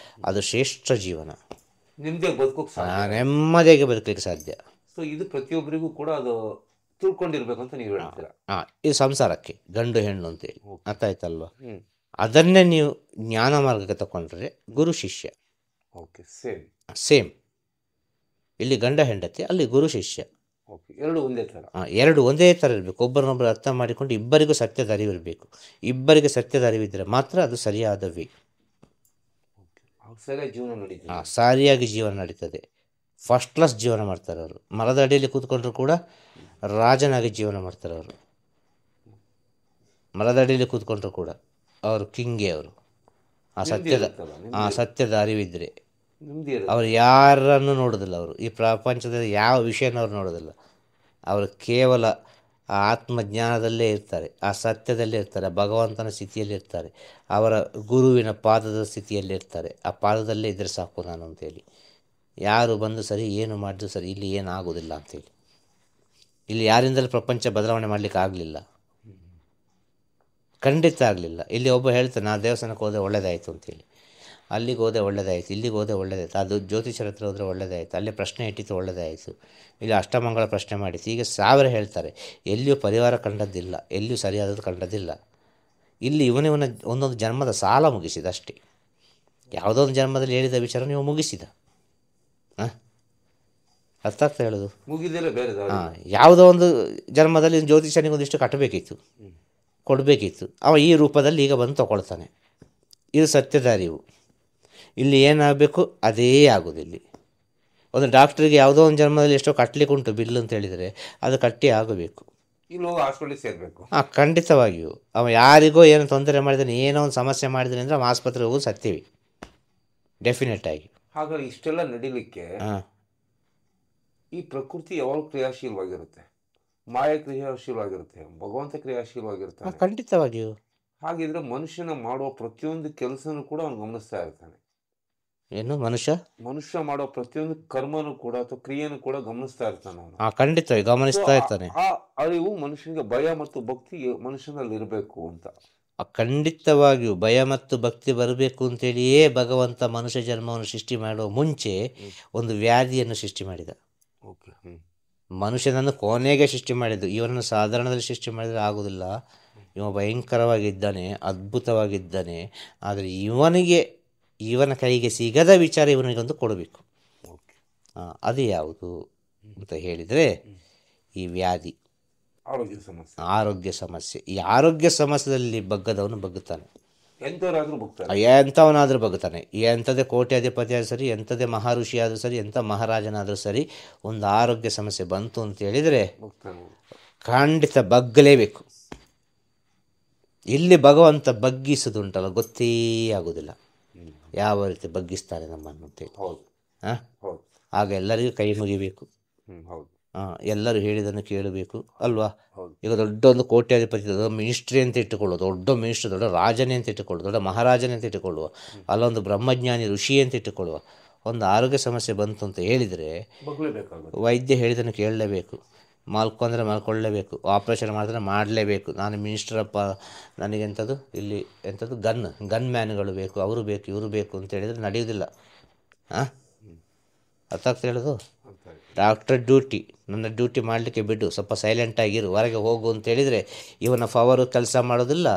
ಅದು ಶ್ರೇಷ್ಠ ಜೀವನ, ನಿಮ್ಮದೇ ಬದುಕೋಕೆ ಸಾಧ್ಯ, ನೆಮ್ಮದಿಯಾಗಿ ಬದುಕಲಿಕ್ಕೆ ಸಾಧ್ಯ. ಸೊ ಇದು ಪ್ರತಿಯೊಬ್ಬರಿಗೂ ಕೂಡ ಅದು ತಿಳ್ಕೊಂಡಿರ್ಬೇಕು ಅಂತ ನೀವು ಹೇಳ್ತೀರಾ. ಇದು ಸಂಸಾರಕ್ಕೆ ಗಂಡು ಹೆಣ್ಣು ಅಂತೇಳಿ ಅರ್ಥ ಆಯ್ತಲ್ವ. ಅದನ್ನೇ ನೀವು ಜ್ಞಾನ ಮಾರ್ಗಕ್ಕೆ ತಗೊಂಡ್ರೆ ಗುರು ಶಿಷ್ಯ. Okay, same. ಇಲ್ಲಿ ಗಂಡ ಹೆಂಡತಿ, ಅಲ್ಲಿ ಗುರು ಶಿಷ್ಯ. ಓಕೆ, ಎರಡು ಒಂದೇ ಥರ. ಎರಡು ಒಂದೇ ಥರ ಇರಬೇಕು. ಒಬ್ಬರನ್ನೊಬ್ಬರು ಅರ್ಥ ಮಾಡಿಕೊಂಡು ಇಬ್ಬರಿಗೂ ಸತ್ಯದ ಅರಿವಿರಬೇಕು. ಇಬ್ಬರಿಗೆ ಸತ್ಯದ ಅರಿವಿದ್ದರೆ ಮಾತ್ರ ಅದು ಸರಿಯಾದ ವೇ, ಜೀವನ ನಡೀತದೆ. ಸರಿಯಾಗಿ ಜೀವನ ನಡೀತದೆ. ಫಸ್ಟ್ ಕ್ಲಾಸ್ ಜೀವನ ಮಾಡ್ತಾರೆ ಅವರು. ಮರದ ಅಡಿಯಲ್ಲಿ ಕೂತ್ಕೊಂಡ್ರು ಕೂಡ ರಾಜನಾಗಿ ಜೀವನ ಮಾಡ್ತಾರೆ ಅವರು. ಮರದ ಅಡಿಯಲ್ಲಿ ಕೂತ್ಕೊಂಡ್ರು ಕೂಡ ಅವರು ಕಿಂಗೆ ಅವರು. ಸತ್ಯದ ಅರಿವಿದ್ದರೆ ಅವರು ಯಾರನ್ನು ನೋಡೋದಿಲ್ಲ. ಅವರು ಈ ಪ್ರಪಂಚದಲ್ಲಿ ಯಾವ ವಿಷಯನ ಅವ್ರು ನೋಡೋದಿಲ್ಲ. ಅವರು ಕೇವಲ ಆ ಆತ್ಮಜ್ಞಾನದಲ್ಲೇ ಇರ್ತಾರೆ, ಆ ಸತ್ಯದಲ್ಲೇ ಇರ್ತಾರೆ, ಭಗವಂತನ ಸ್ಥಿತಿಯಲ್ಲಿ ಇರ್ತಾರೆ, ಅವರ ಗುರುವಿನ ಪಾದದ ಸ್ಥಿತಿಯಲ್ಲಿ ಇರ್ತಾರೆ. ಆ ಪಾದದಲ್ಲೇ ಇದ್ದರೆ ಸಾಕು ನಾನು ಅಂತೇಳಿ. ಯಾರು ಬಂದು ಸರಿ ಏನು ಮಾಡಿದ್ರು ಸರಿ, ಇಲ್ಲಿ ಏನಾಗೋದಿಲ್ಲ ಅಂಥೇಳಿ. ಇಲ್ಲಿ ಯಾರಿಂದಲೂ ಪ್ರಪಂಚ ಬದಲಾವಣೆ ಮಾಡಲಿಕ್ಕೆ ಆಗಲಿಲ್ಲ, ಖಂಡಿತ ಆಗಲಿಲ್ಲ. ಇಲ್ಲಿ ಒಬ್ಬ ಹೇಳ್ತಾನೆ, ನಾ ದೇವಸ್ಥಾನಕ್ಕೆ ಹೋದೆ ಒಳ್ಳೇದಾಯಿತು ಅಂತೇಳಿ, ಅಲ್ಲಿಗೆ ಹೋದೆ ಒಳ್ಳೇದಾಯಿತು, ಇಲ್ಲಿಗೆ ಹೋದೆ ಒಳ್ಳೇದಾಯಿತು, ಅದು ಜ್ಯೋತಿಷರ ಹತ್ರ ಹೋದರೆ ಒಳ್ಳೇದಾಯಿತು, ಅಲ್ಲಿ ಪ್ರಶ್ನೆ ಇಟ್ಟಿತ್ತು ಒಳ್ಳೇದಾಯಿತು, ಇಲ್ಲಿ ಅಷ್ಟಮಂಗಳ ಪ್ರಶ್ನೆ ಮಾಡಿತ್ತು. ಈಗ 1000 ಹೇಳ್ತಾರೆ, ಎಲ್ಲಿಯೂ ಪರಿವಾರ ಕಂಡದ್ದಿಲ್ಲ, ಎಲ್ಲಿಯೂ ಸರಿಯಾದದ್ದು ಕಂಡದ್ದಿಲ್ಲ. ಇಲ್ಲಿ ಇವನ ಒಂದೊಂದು ಜನ್ಮದ ಸಾಲ ಮುಗಿಸಿದ ಅಷ್ಟೇ. ಯಾವುದೋ ಒಂದು ಜನ್ಮದಲ್ಲಿ ಹೇಳಿದ ವಿಚಾರ ನೀವು ಮುಗಿಸಿದ. ಅರ್ಥ ಆಗ್ತಾ ಹೇಳೋದು? ಯಾವುದೋ ಒಂದು ಜನ್ಮದಲ್ಲಿ ಜ್ಯೋತಿಷನಿಗೆ ಒಂದಿಷ್ಟು ಕಟ್ಟಬೇಕಿತ್ತು, ಕೊಡಬೇಕಿತ್ತು, ಅವ ಈ ರೂಪದಲ್ಲಿ ಈಗ ಬಂದು ತಗೊಳ್ತಾನೆ. ಇದು ಸತ್ಯದ ಅರಿವು. ಇಲ್ಲಿ ಏನಾಗಬೇಕು ಅದೇ ಆಗೋದಿಲ್ಲ. ಒಂದು ಡಾಕ್ಟ್ರಿಗೆ ಯಾವುದೋ ಒಂದು ಜನ್ಮದಲ್ಲಿ ಎಷ್ಟೋ ಕಟ್ಟಲಿಕ್ಕೆ ಉಂಟು ಬಿಲ್ ಅಂತ ಹೇಳಿದರೆ ಅದು ಕಟ್ಟಿ ಆಗಬೇಕು. ಖಂಡಿತವಾಗಿಯೂ ಅವ ಯಾರಿಗೋ ಏನೋ ತೊಂದರೆ ಮಾಡಿದ್ದಾನೆ, ಏನೋ ಒಂದು ಸಮಸ್ಯೆ ಮಾಡಿದ್ದಾನೆ ಅಂದರೆ ಅವ ಆಸ್ಪತ್ರೆಗೆ ಹೋಗೋದು ಸತ್ಯವೇ, ಡೆಫಿನೆಟ್ ಆಗಿ. ಹಾಗಾಗಿ ಇಷ್ಟೆಲ್ಲ ನಡೀಲಿಕ್ಕೆ ಈ ಪ್ರಕೃತಿ ಯಾವಾಗ ಕ್ರಿಯಾಶೀಲವಾಗಿರುತ್ತೆ, ಮಾಯ ಕ್ರಿಯಾಶೀಲವಾಗಿರುತ್ತೆ, ಭಗವಂತ ಕ್ರಿಯಾಶೀಲವಾಗಿರ್ತಾನೆ. ಖಂಡಿತವಾಗಿಯೂ. ಹಾಗಿದ್ರೆ ಮನುಷ್ಯನ ಮಾಡುವ ಪ್ರತಿಯೊಂದು ಕೆಲಸನೂ ಕೂಡ ಅವನು ಗಮನಿಸ್ತಾ ಇರ್ತಾನೆ. ಏನು ಮನುಷ್ಯ ಮಾಡೋ ಪ್ರತಿಯೊಂದು ಕರ್ಮನೂ ಕೂಡ ಅಥವಾ ಕ್ರಿಯೆನೂ ಕೂಡ ಗಮನಿಸ್ತಾ ಇರ್ತಾನೆ ಅವನು. ಖಂಡಿತ ಗಮನಿಸ್ತಾ ಇರ್ತಾನೆ. ಆ ಅರಿವು ಮನುಷ್ಯನಿಗೆ ಭಯ ಮತ್ತು ಭಕ್ತಿ ಮನುಷ್ಯನಲ್ಲಿ ಇರಬೇಕು ಅಂತ. ಖಂಡಿತವಾಗಿಯೂ ಭಯ ಮತ್ತು ಭಕ್ತಿ ಬರಬೇಕು ಅಂತೇಳಿಯೇ ಭಗವಂತ ಮನುಷ್ಯ ಜನ್ಮವನ್ನು ಸೃಷ್ಟಿ ಮಾಡುವ ಮುಂಚೆ ಒಂದು ವ್ಯಾಧಿಯನ್ನು ಸೃಷ್ಟಿ ಮಾಡಿದ. ಮನುಷ್ಯನನ್ನು ಕೊನೆಗೆ ಸೃಷ್ಟಿ ಮಾಡಿದ್ದು. ಇವನನ್ನು ಸಾಧಾರಣದಲ್ಲಿ ಸೃಷ್ಟಿ ಮಾಡಿದರೆ ಆಗೋದಿಲ್ಲ. ಇವ ಭಯಂಕರವಾಗಿದ್ದಾನೆ, ಅದ್ಭುತವಾಗಿದ್ದಾನೆ. ಆದರೆ ಇವನ ಕೈಗೆ ಸಿಗದ ವಿಚಾರ ಇವನಿಗೊಂದು ಕೊಡಬೇಕು. ಅದು ಯಾವುದು ಅಂತ ಹೇಳಿದರೆ ಈ ವ್ಯಾಧಿ, ಆರೋಗ್ಯ ಸಮಸ್ಯೆ. ಈ ಆರೋಗ್ಯ ಸಮಸ್ಯೆಯಲ್ಲಿ ಬಗ್ಗದವನು ಬಗ್ಗುತ್ತಾನೆ, ಎಂಥವನಾದರೂ ಬಗ್ಗುತ್ತಾನೆ. ಎಂಥದೇ ಕೋಟ್ಯಾಧಿಪತಿ ಆದರೂ ಸರಿ, ಎಂಥದೇ ಮಹಾಋಷಿ ಆದರೂ ಸರಿ, ಎಂಥ ಮಹಾರಾಜನಾದರೂ ಸರಿ, ಒಂದು ಆರೋಗ್ಯ ಸಮಸ್ಯೆ ಬಂತು ಅಂತ ಹೇಳಿದರೆ ಖಂಡಿತ ಬಗ್ಗಲೇಬೇಕು. ಇಲ್ಲಿ ಭಗವಂತ ಬಗ್ಗಿಸೋದುಂಟಲ್ಲ ಗೊತ್ತೇ ಆಗೋದಿಲ್ಲ ಯಾವ ರೀತಿ ಬಗ್ಗಿಸ್ತಾರೆ ನಮ್ಮನ್ನು ಅಂತೇಳಿ. ಆಗ ಎಲ್ಲರಿಗೂ ಕೈ ಮುಗಿಬೇಕು, ಎಲ್ಲರೂ ಹೇಳಿದನ್ನು ಕೇಳಬೇಕು ಅಲ್ವಾ. ಈಗ ದೊಡ್ಡ ಒಂದು ಕೋಟ್ಯಾಧಿಪತಿ, ದೊಡ್ಡ ಮಿನಿಸ್ಟ್ರಿ ಅಂತ ಇಟ್ಟುಕೊಳ್ಳುವ, ದೊಡ್ಡ ಮಿನಿಸ್ಟ್ರಿ, ದೊಡ್ಡ ರಾಜನೇ ಅಂತ ಇಟ್ಟುಕೊಳ್ಳುವ, ದೊಡ್ಡ ಮಹಾರಾಜನೇ ಅಂತ ಇಟ್ಟುಕೊಳ್ಳುವ, ಅಲ್ಲೊಂದು ಬ್ರಹ್ಮಜ್ಞಾನಿ ಋಷಿ ಅಂತ ಇಟ್ಟುಕೊಳ್ಳುವ, ಒಂದು ಆರೋಗ್ಯ ಸಮಸ್ಯೆ ಬಂತು ಅಂತ ಹೇಳಿದರೆ ವೈದ್ಯ ಹೇಳಿದನ್ನು ಕೇಳಲೇಬೇಕು. ಮಲ್ಕೊಂಡ್ರೆ ಮಲ್ಕೊಳ್ಳೇಬೇಕು, ಆಪ್ರೇಷನ್ ಮಾಡಿದ್ರೆ ಮಾಡಲೇಬೇಕು. ನಾನು ಮಿನಿಸ್ಟ್ರಪ್ಪ, ನನಗೆಂಥದ್ದು ಇಲ್ಲಿ ಎಂಥದ್ದು ಗನ್ ಮ್ಯಾನ್ಗಳು ಬೇಕು, ಅವರು ಬೇಕು, ಇವರು ಬೇಕು ಅಂತ ಹೇಳಿದರೆ ನಡೆಯೋದಿಲ್ಲ. ಅರ್ಥ ಆಗ್ತಾ ಹೇಳೋದು? ಡಾಕ್ಟರ್ ಡ್ಯೂಟಿ, ನನ್ನ ಡ್ಯೂಟಿ ಮಾಡಲಿಕ್ಕೆ ಬಿಡು, ಸ್ವಲ್ಪ ಸೈಲೆಂಟಾಗಿರು, ಹೊರಗೆ ಹೋಗು ಅಂತ ಹೇಳಿದರೆ ಇವನ ಪವರು ಕೆಲಸ ಮಾಡೋದಿಲ್ಲ,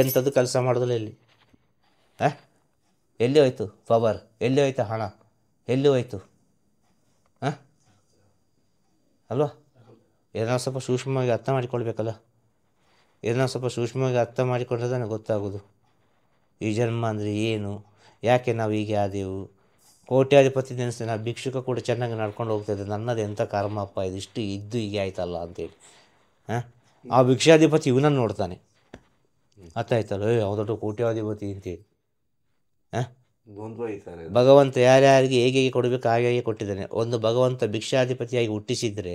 ಎಂಥದ್ದು ಕೆಲಸ ಮಾಡೋದಿಲ್ಲ. ಎಲ್ಲಿ ಹೋಯ್ತು ಪವರ್, ಎಲ್ಲಿ ಹೋಯ್ತು ಹಣ, ಎಲ್ಲಿ ಹೋಯ್ತು ಅಲ್ವಾ? ಏನೋ ಸ್ವಲ್ಪ ಸೂಕ್ಷ್ಮವಾಗಿ ಅರ್ಥ ಮಾಡಿಕೊಳ್ಬೇಕಲ್ಲ. ಏನೋ ಸ್ವಲ್ಪ ಸೂಕ್ಷ್ಮವಾಗಿ ಅರ್ಥ ಮಾಡಿಕೊಂಡ್ರೆ ನನಗೆ ಗೊತ್ತಾಗೋದು ಈ ಜನ್ಮ ಅಂದರೆ ಏನು, ಯಾಕೆ ನಾವು ಹೀಗೆ ಆದೆವು. ಕೋಟ್ಯಾಧಿಪತಿ ನೆನೆಸ್ತೇನೆ, ಆ ಭಿಕ್ಷುಕ ಕೂಡ ಚೆನ್ನಾಗಿ ನಡ್ಕೊಂಡು ಹೋಗ್ತಾಯಿದ್ದೆ, ನನ್ನದು ಎಂಥ ಕರ್ಮಪ್ಪ, ಇದಿಷ್ಟು ಇದ್ದು ಹೀಗೆ ಆಯ್ತಲ್ಲ ಅಂತೇಳಿ. ಆ ಭಿಕ್ಷಾಧಿಪತಿ ಇವನನ್ನು ನೋಡ್ತಾನೆ, ಅರ್ಥ ಆಯ್ತಲ್ಲ, ಯಾವ ದೊಡ್ಡ ಕೋಟ್ಯಾಧಿಪತಿ ಅಂತೇಳಿ. ದ್ವಂದ್ವ ಈ ಥರ ಇದೆ. ಭಗವಂತ ಯಾರ್ಯಾರಿಗೆ ಹೇಗೆ ಕೊಡಬೇಕು ಹಾಗೆ ಕೊಟ್ಟಿದ್ದಾನೆ. ಒಂದು ಭಗವಂತ ಭಿಕ್ಷಾಧಿಪತಿಯಾಗಿ ಹುಟ್ಟಿಸಿದರೆ,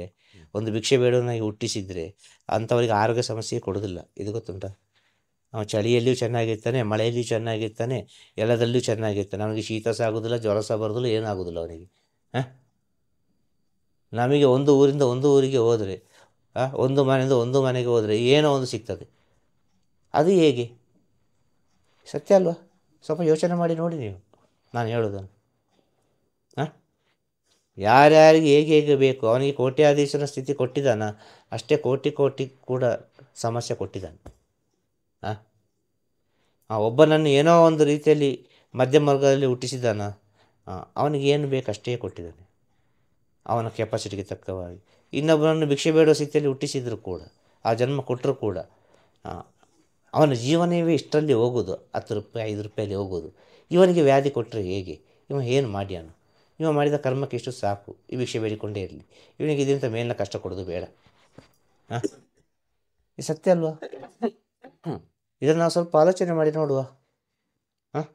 ಒಂದು ಭಿಕ್ಷೆ ಬೇಡವನಾಗಿ ಹುಟ್ಟಿಸಿದರೆ ಅಂಥವರಿಗೆ ಆರೋಗ್ಯ ಸಮಸ್ಯೆ ಕೊಡೋದಿಲ್ಲ. ಇದು ಗೊತ್ತುಂಟ? ಅವನು ಚಳಿಯಲ್ಲಿಯೂ ಚೆನ್ನಾಗಿರ್ತಾನೆ, ಮಳೆಯಲ್ಲಿಯೂ ಚೆನ್ನಾಗಿರ್ತಾನೆ, ಎಲ್ಲದಲ್ಲೂ ಚೆನ್ನಾಗಿರ್ತಾನೆ. ಅವನಿಗೆ ಶೀತ ಸಹ ಆಗೋದಿಲ್ಲ, ಜ್ವರ ಸಹ ಬರೋದಿಲ್ಲ, ಏನಾಗೋದಿಲ್ಲ ಅವನಿಗೆ. ಹಾಂ, ನಮಗೆ ಒಂದು ಊರಿಂದ ಒಂದು ಊರಿಗೆ ಹೋದರೆ, ಒಂದು ಮನೆಯಿಂದ ಒಂದು ಮನೆಗೆ ಹೋದರೆ ಏನೋ ಒಂದು ಸಿಗ್ತದೆ. ಅದು ಹೇಗೆ? ಸತ್ಯ ಅಲ್ವಾ? ಸ್ವಲ್ಪ ಯೋಚನೆ ಮಾಡಿ ನೋಡಿ ನೀವು ನಾನು ಹೇಳೋದನ್ನು. ಹಾಂ, ಯಾರ್ಯಾರಿಗೆ ಹೇಗೆ ಹೇಗೆ ಬೇಕು, ಅವನಿಗೆ ಕೋಟ್ಯಾಧೀಶನ ಸ್ಥಿತಿ ಕೊಟ್ಟಿದ್ದಾನ, ಅಷ್ಟೇ ಕೋಟಿ ಕೋಟಿ ಕೂಡ ಸಮಸ್ಯೆ ಕೊಟ್ಟಿದ್ದಾನೆ. ಹಾಂ, ಒಬ್ಬನನ್ನು ಏನೋ ಒಂದು ರೀತಿಯಲ್ಲಿ ಮಧ್ಯಮ ವರ್ಗದಲ್ಲಿ ಹುಟ್ಟಿಸಿದ್ದಾನ, ಅವನಿಗೆ ಏನು ಬೇಕು ಅಷ್ಟೇ ಕೊಟ್ಟಿದ್ದಾನೆ ಅವನ ಕೆಪಾಸಿಟಿಗೆ ತಕ್ಕವಾಗಿ. ಇನ್ನೊಬ್ಬನನ್ನು ಭಿಕ್ಷೆ ಬೇಡುವ ಸ್ಥಿತಿಯಲ್ಲಿ ಹುಟ್ಟಿಸಿದ್ರು ಕೂಡ, ಆ ಜನ್ಮ ಕೊಟ್ಟರು ಕೂಡ ಅವನ ಜೀವನವೇ ಇಷ್ಟರಲ್ಲಿ ಹೋಗೋದು, 10 ರೂಪಾಯಿ 5 ರೂಪಾಯಲ್ಲಿ ಹೋಗೋದು. ಇವನಿಗೆ ವ್ಯಾಧಿ ಕೊಟ್ಟರೆ ಹೇಗೆ? ಇವ ಏನು ಮಾಡ್ಯಾನು? ಇವ ಮಾಡಿದ ಕರ್ಮಕ್ಕೆ ಇಷ್ಟು ಸಾಕು, ಈ ಭಿಕ್ಷೆ ಬೇಡಿಕೊಂಡೇ ಇರಲಿ, ಇವನಿಗೆ ಇದರಿಂದ ಮೇಲಿನ ಕಷ್ಟ ಕೊಡೋದು ಬೇಡ. ಹಾಂ, ಇದು ಸತ್ಯ ಅಲ್ವಾ? ಇದನ್ನು ನಾವು ಸ್ವಲ್ಪ ಆಲೋಚನೆ ಮಾಡಿ ನೋಡುವ. ಹಾಂ,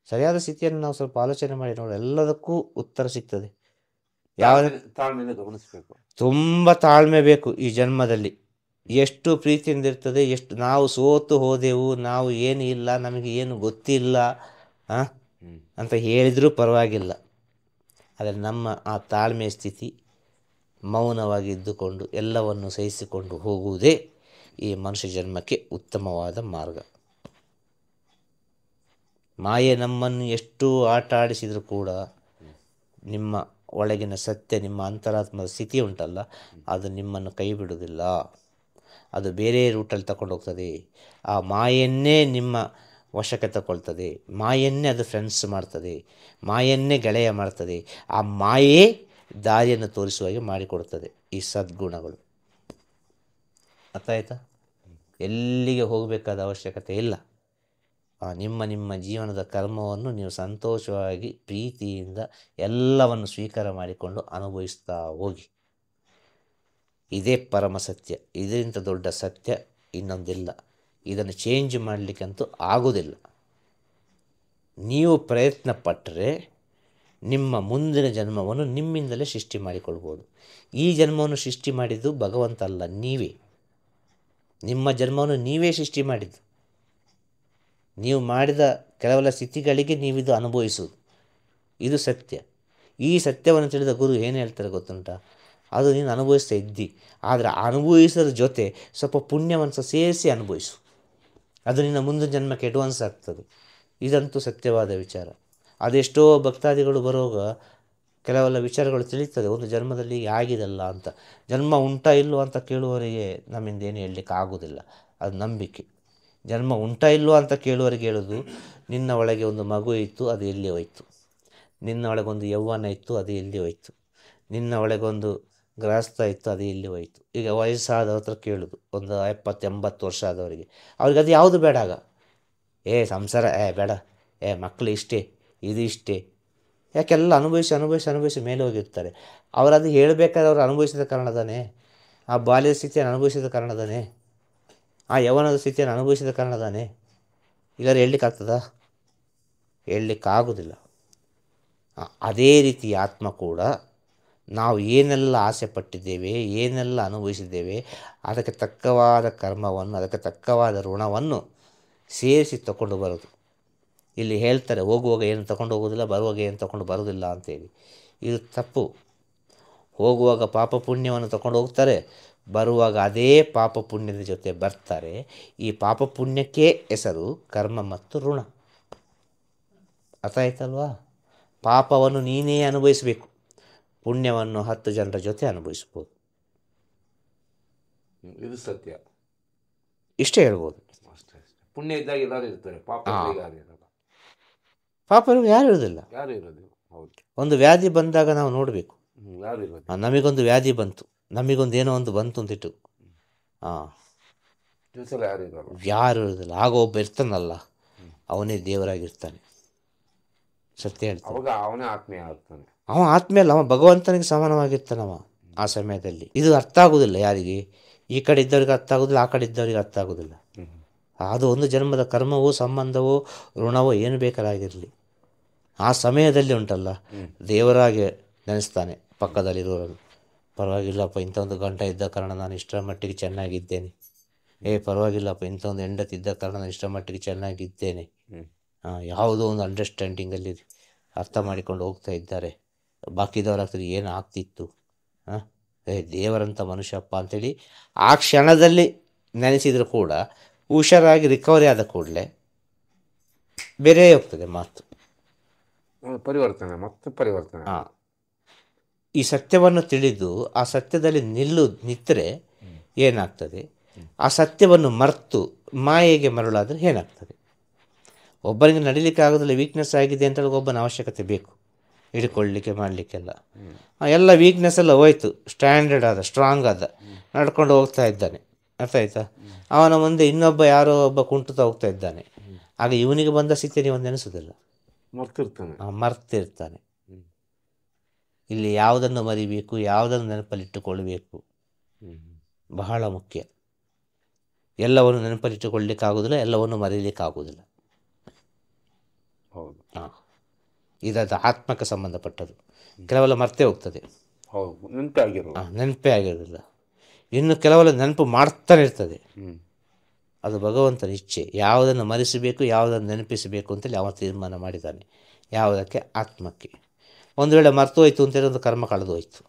ಸರಿಯಾದ ಸ್ಥಿತಿಯನ್ನು ನಾವು ಸ್ವಲ್ಪ ಆಲೋಚನೆ ಮಾಡಿ ನೋಡುವ, ಎಲ್ಲದಕ್ಕೂ ಉತ್ತರ ಸಿಗ್ತದೆ. ಯಾವ ತಾಳ್ಮೆಯನ್ನು ಗಮನಿಸಬೇಕು. ತುಂಬ ತಾಳ್ಮೆ ಬೇಕು ಈ ಜನ್ಮದಲ್ಲಿ. ಎಷ್ಟು ಪ್ರೀತಿಯಿಂದ ಇರ್ತದೆ, ಎಷ್ಟು ನಾವು ಸೋತು ಹೋದೆವು, ನಾವು ಏನು ಇಲ್ಲ, ನಮಗೆ ಏನು ಗೊತ್ತಿಲ್ಲ ಅಂತ ಹೇಳಿದರೂ ಪರವಾಗಿಲ್ಲ. ಆದರೆ ನಮ್ಮ ಆ ತಾಳ್ಮೆಯ ಸ್ಥಿತಿ, ಮೌನವಾಗಿ ಇದ್ದುಕೊಂಡು ಎಲ್ಲವನ್ನು ಸಹಿಸಿಕೊಂಡು ಹೋಗುವುದೇ ಈ ಮನುಷ್ಯ ಜನ್ಮಕ್ಕೆ ಉತ್ತಮವಾದ ಮಾರ್ಗ. ಮಾಯೆ ನಮ್ಮನ್ನು ಎಷ್ಟು ಆಟ ಆಡಿಸಿದರೂ ಕೂಡ ನಿಮ್ಮ ಒಳಗಿನ ಸತ್ಯ, ನಿಮ್ಮ ಅಂತರಾತ್ಮದ ಸ್ಥಿತಿ ಉಂಟಲ್ಲ, ಅದು ನಿಮ್ಮನ್ನು ಕೈ ಬಿಡುವುದಿಲ್ಲ. ಅದು ಬೇರೆ ರೂಟಲ್ಲಿ ತಗೊಂಡು ಹೋಗ್ತದೆ. ಆ ಮಾಯನ್ನೇ ನಿಮ್ಮ ವಶಕ್ಕೆ ತಗೊಳ್ತದೆ, ಮಾಯನ್ನೇ ಅದು ಫ್ರೆಂಡ್ಸ್ ಮಾಡ್ತದೆ, ಮಾಯನ್ನೇ ಗೆಳೆಯ ಮಾಡ್ತದೆ. ಆ ಮಾಯೇ ದಾರಿಯನ್ನು ತೋರಿಸುವ ಹಾಗೆ ಮಾಡಿಕೊಡ್ತದೆ ಈ ಸದ್ಗುಣಗಳು. ಅರ್ಥ ಆಯ್ತಾ? ಎಲ್ಲಿಗೆ ಹೋಗಬೇಕಾದ ಅವಶ್ಯಕತೆ ಇಲ್ಲ. ನಿಮ್ಮ ನಿಮ್ಮ ಜೀವನದ ಕರ್ಮವನ್ನು ನೀವು ಸಂತೋಷವಾಗಿ ಪ್ರೀತಿಯಿಂದ ಎಲ್ಲವನ್ನು ಸ್ವೀಕಾರ ಮಾಡಿಕೊಂಡು ಅನುಭವಿಸ್ತಾ ಹೋಗಿ. ಇದೇ ಪರಮ ಸತ್ಯ. ಇದರಿಂದ ದೊಡ್ಡ ಸತ್ಯ ಇನ್ನೊಂದಿಲ್ಲ. ಇದನ್ನು ಚೇಂಜ್ ಮಾಡಲಿಕ್ಕಂತೂ ಆಗೋದಿಲ್ಲ. ನೀವು ಪ್ರಯತ್ನ ಪಟ್ಟರೆ ನಿಮ್ಮ ಮುಂದಿನ ಜನ್ಮವನ್ನು ನಿಮ್ಮಿಂದಲೇ ಸೃಷ್ಟಿ ಮಾಡಿಕೊಳ್ಬೋದು. ಈ ಜನ್ಮವನ್ನು ಸೃಷ್ಟಿ ಮಾಡಿದ್ದು ಭಗವಂತ ಅಲ್ಲ, ನೀವೇ. ನಿಮ್ಮ ಜನ್ಮವನ್ನು ನೀವೇ ಸೃಷ್ಟಿ ಮಾಡಿದ್ದು. ನೀವು ಮಾಡಿದ ಕೆಲವೆಲ್ಲ ಸ್ಥಿತಿಗಳಿಗೆ ನೀವಿದು ಅನುಭವಿಸುವುದು, ಇದು ಸತ್ಯ. ಈ ಸತ್ಯವನ್ನು ತಿಳಿದ ಗುರು ಏನು ಹೇಳ್ತಾರೆ ಗೊತ್ತುಂಟ? ಅದು ನೀನು ಅನುಭವಿಸ್ತಾ ಇದ್ದಿ, ಆದರೆ ಅನುಭವಿಸೋದ್ರ ಜೊತೆ ಸ್ವಲ್ಪ ಪುಣ್ಯವನ್ನು ಸಹ ಸೇರಿಸಿ ಅನುಭವಿಸು. ಅದು ನಿನ್ನ ಮುಂದಿನ ಜನ್ಮಕ್ಕೆ ಅಡ್ವಾನ್ಸ್ ಆಗ್ತದೆ. ಇದಂತೂ ಸತ್ಯವಾದ ವಿಚಾರ. ಅದೆಷ್ಟೋ ಭಕ್ತಾದಿಗಳು ಬರುವಾಗ ಕೆಲವೆಲ್ಲ ವಿಚಾರಗಳು ತಿಳಿತದೆ, ಒಂದು ಜನ್ಮದಲ್ಲಿ ಆಗಿದಲ್ಲ ಅಂತ. ಜನ್ಮ ಉಂಟಾ ಇಲ್ಲೋ ಅಂತ ಕೇಳುವವರಿಗೆ ನಮ್ಮಿಂದ ಏನು ಹೇಳಲಿಕ್ಕೆ ಆಗೋದಿಲ್ಲ, ಅದು ನಂಬಿಕೆ. ಜನ್ಮ ಉಂಟಾ ಇಲ್ಲೋ ಅಂತ ಕೇಳುವವರಿಗೆ ಹೇಳೋದು, ನಿನ್ನ ಒಳಗೆ ಒಂದು ಮಗು ಇತ್ತು, ಅದು ಎಲ್ಲಿ ಹೋಯಿತು. ನಿನ್ನ ಒಳಗೊಂದು ಯೌವನ ಇತ್ತು, ಅದು ಎಲ್ಲಿ ಹೋಯಿತು. ನಿನ್ನ ಒಳಗೊಂದು ಗೃಹಸ್ಥ ಇತ್ತು, ಅದು ಎಲ್ಲಿ ಹೋಯಿತು. ಈಗ ವಯಸ್ಸಾದವ್ರ ಹತ್ರ ಕೇಳೋದು, ಒಂದು 70-80 ವರ್ಷ ಆದವರಿಗೆ, ಅವ್ರಿಗೆ ಅದು ಯಾವುದು ಬೇಡ. ಆಗ ಸಂಸಾರ ಬೇಡ, ಮಕ್ಕಳು ಇಷ್ಟೇ, ಇದು ಇಷ್ಟೇ. ಯಾಕೆಲ್ಲ ಅನುಭವಿಸಿ ಅನುಭವಿಸಿ ಅನುಭವಿಸಿ ಮೇಲೆ ಹೋಗಿರ್ತಾರೆ. ಅವರದು ಹೇಳಬೇಕಾದ್ರೆ ಅವರು ಅನುಭವಿಸಿದ ಕಾರಣದಾನೆ, ಆ ಬಾಲ್ಯದ ಸ್ಥಿತಿಯನ್ನು ಅನುಭವಿಸಿದ ಕಾರಣದಾನೆ, ಆ ಯೌವನದ ಸ್ಥಿತಿಯನ್ನು ಅನುಭವಿಸಿದ ಕಾರಣದಾನೆ. ಇಲ್ಲಾದ್ರೆ ಹೇಳಲಿಕ್ಕಾಗ್ತದಾ? ಹೇಳಲಿಕ್ಕಾಗೋದಿಲ್ಲ. ಅದೇ ರೀತಿ ಆತ್ಮ ಕೂಡ ನಾವು ಏನೆಲ್ಲ ಆಸೆ ಪಟ್ಟಿದ್ದೇವೆ, ಏನೆಲ್ಲ ಅನುಭವಿಸಿದ್ದೇವೆ, ಅದಕ್ಕೆ ತಕ್ಕವಾದ ಕರ್ಮವನ್ನು, ಅದಕ್ಕೆ ತಕ್ಕವಾದ ಋಣವನ್ನು ಸೇರಿಸಿ ತಗೊಂಡು ಬರೋದು. ಇಲ್ಲಿ ಹೇಳ್ತಾರೆ, ಹೋಗುವಾಗ ಏನು ತಗೊಂಡು ಹೋಗೋದಿಲ್ಲ, ಬರುವಾಗ ಏನು ತಗೊಂಡು ಬರೋದಿಲ್ಲ ಅಂತೇಳಿ. ಇದು ತಪ್ಪು. ಹೋಗುವಾಗ ಪಾಪ ಪುಣ್ಯವನ್ನು ತಗೊಂಡು ಹೋಗ್ತಾರೆ, ಬರುವಾಗ ಅದೇ ಪಾಪ ಪುಣ್ಯದ ಜೊತೆ ಬರ್ತಾರೆ. ಈ ಪಾಪ ಪುಣ್ಯಕ್ಕೆ ಹೆಸರು ಕರ್ಮ ಮತ್ತು ಋಣ. ಅರ್ಥ ಆಯ್ತಲ್ವಾ? ಪಾಪವನ್ನು ನೀನೇ ಅನುಭವಿಸಬೇಕು, ಪುಣ್ಯವನ್ನು 10 ಜನರ ಜೊತೆ ಅನುಭವಿಸ್ಬೋದು. ಇದು ಸತ್ಯ. ಇಷ್ಟೇ ಹೇಳ್ಬೋದು. ಪುಣ್ಯ ಇದ್ದಾಗ ಎಲ್ಲರೂ ಇರ್ತಾರೆ, ಪಾಪ ಪಾಪರು ಯಾರು ಇರೋದಿಲ್ಲ. ಯಾರು ಇರೋದು? ಹೌದು. ಒಂದು ವ್ಯಾಧಿ ಬಂದಾಗ ನಾವು ನೋಡಬೇಕು, ಯಾರು ಇರೋದು? ನಮಗೊಂದು ವ್ಯಾಧಿ ಬಂತು, ನಮಗೊಂದು ಏನೋ ಒಂದು ಬಂತು ಅಂತಿಟ್ಟು, ಯಾರು ಇರೋದಿಲ್ಲ. ಆಗ ಒಬ್ಬ ಇರ್ತಾನಲ್ಲ, ಅವನೇ ದೇವರಾಗಿರ್ತಾನೆ. ಸತ್ಯ ಹೇಳ್ತಾನೆ. ಅವಾಗ ಅವನೇ ಆತ್ಮೀಯ ಆಗ್ತಾನೆ. ಅವ ಆತ್ಮೀಯ ಅಲ್ಲ, ಅವ ಭಗವಂತನಿಗೆ ಸಮಾನವಾಗಿರ್ತಾನವ ಆ ಸಮಯದಲ್ಲಿ. ಇದು ಅರ್ಥ ಆಗೋದಿಲ್ಲ ಯಾರಿಗೆ. ಈ ಕಡೆ ಇದ್ದವ್ರಿಗೆ ಅರ್ಥ ಆಗೋದಿಲ್ಲ, ಆ ಕಡೆ ಇದ್ದವ್ರಿಗೆ ಅರ್ಥ ಆಗೋದಿಲ್ಲ. ಅದು ಒಂದು ಜನ್ಮದ ಕರ್ಮವೋ ಸಂಬಂಧವೋ ಋಣವೋ ಏನು ಬೇಕಾಗಿರಲಿ, ಆ ಸಮಯದಲ್ಲಿ ಉಂಟಲ್ಲ ದೇವರಾಗೆ ನೆನೆಸ್ತಾನೆ ಪಕ್ಕದಲ್ಲಿರೋರನ್ನು. ಪರವಾಗಿಲ್ಲಪ್ಪ, ಇಂಥ ಒಂದು ಗಂಟ ಇದ್ದ ಕಾರಣ ನಾನು ಇಷ್ಟರ ಮಟ್ಟಿಗೆ ಚೆನ್ನಾಗಿದ್ದೇನೆ. ಪರವಾಗಿಲ್ಲಪ್ಪ, ಇಂಥ ಒಂದು ಹೆಂಡತಿ ಇದ್ದ ಕಾರಣ ನಾನು ಇಷ್ಟರ ಮಟ್ಟಿಗೆ ಚೆನ್ನಾಗಿದ್ದೇನೆ. ಯಾವುದೋ ಒಂದು ಅಂಡರ್ಸ್ಟ್ಯಾಂಡಿಂಗಲ್ಲಿ ಅರ್ಥ ಮಾಡಿಕೊಂಡು ಹೋಗ್ತಾ ಇದ್ದಾರೆ. ಬಾಕಿದವರಾಗ್ತದೆ ಏನು ಆಗ್ತಿತ್ತು, ದೇವರಂಥ ಮನುಷ್ಯಪ್ಪ ಅಂಥೇಳಿ ಆ ಕ್ಷಣದಲ್ಲಿ ನೆನೆಸಿದರೂ ಕೂಡ ಹುಷಾರಾಗಿ ರಿಕವರಿ ಆದ ಕೂಡಲೇ ಬೇರೆ ಹೋಗ್ತದೆ ಮಾತು, ಪರಿವರ್ತನೆ, ಮತ್ತೆ ಪರಿವರ್ತನೆ. ಈ ಸತ್ಯವನ್ನು ತಿಳಿದು ಆ ಸತ್ಯದಲ್ಲಿ ನಿಂತರೆ ಏನಾಗ್ತದೆ, ಆ ಸತ್ಯವನ್ನು ಮರೆತು ಮಾಯೆಗೆ ಮರಳಾದರೆ ಏನಾಗ್ತದೆ. ಒಬ್ಬನಿಗೆ ನಡಿಲಿಕ್ಕೆ ಆಗೋದಿಲ್ಲ, ವೀಕ್ನೆಸ್ ಆಗಿದೆ ಅಂತ ಒಬ್ಬನ ಅವಶ್ಯಕತೆ ಬೇಕು ಹಿಡ್ಕೊಳ್ಳಿಕ್ಕೆ ಮಾಡಲಿಕ್ಕೆಲ್ಲ. ಎಲ್ಲ ವೀಕ್ನೆಸ್ ಎಲ್ಲ ಹೋಯ್ತು, ಸ್ಟ್ಯಾಂಡರ್ಡ್ ಆದ, ಸ್ಟ್ರಾಂಗ್ ಆದ, ನಡ್ಕೊಂಡು ಹೋಗ್ತಾ ಇದ್ದಾನೆ. ಅರ್ಥ ಆಯ್ತಾ? ಅವನ ಮುಂದೆ ಇನ್ನೊಬ್ಬ ಯಾರೋ ಒಬ್ಬ ಕುಂಟುತ್ತಾ ಹೋಗ್ತಾ ಇದ್ದಾನೆ. ಆಗ ಇವನಿಗೆ ಬಂದ ಸ್ಥಿತಿ ನೀವು ನೆನೆಸೋದಿಲ್ಲ, ಮರ್ತಿರ್ತಾನೆ. ಇಲ್ಲಿ ಯಾವುದನ್ನು ಮರಿಬೇಕು, ಯಾವುದನ್ನು ನೆನಪಲ್ಲಿಟ್ಟುಕೊಳ್ಳಬೇಕು, ಬಹಳ ಮುಖ್ಯ. ಎಲ್ಲವನ್ನು ನೆನಪಲ್ಲಿಟ್ಟುಕೊಳ್ಳಲಿಕ್ಕಾಗೋದಿಲ್ಲ, ಎಲ್ಲವನ್ನು ಮರೀಲಿಕ್ಕಾಗೋದಿಲ್ಲ. ಹೌದು. ಇದದು ಆತ್ಮಕ್ಕೆ ಸಂಬಂಧಪಟ್ಟದ್ದು. ಕೆಲವೆಲ್ಲ ಮರ್ತೇ ಹೋಗ್ತದೆ, ನೆನಪೇ ಆಗಿರೋದಿಲ್ಲ. ಇನ್ನು ಕೆಲವೆಲ್ಲ ನೆನಪು ಮಾಡ್ತಾನೆ ಇರ್ತದೆ. ಅದು ಭಗವಂತನ ಇಚ್ಛೆ. ಯಾವುದನ್ನು ಮರೆಸಬೇಕು, ಯಾವುದನ್ನು ನೆನಪಿಸಬೇಕು ಅಂತೇಳಿ ಅವನು ತೀರ್ಮಾನ ಮಾಡಿದ್ದಾನೆ. ಯಾವುದಕ್ಕೆ? ಆತ್ಮಕ್ಕೆ. ಒಂದು ವೇಳೆ ಮರ್ತು ಹೋಯ್ತು ಅಂತೇಳಿ ಒಂದು ಕರ್ಮ ಕಳೆದು ಹೋಯ್ತು,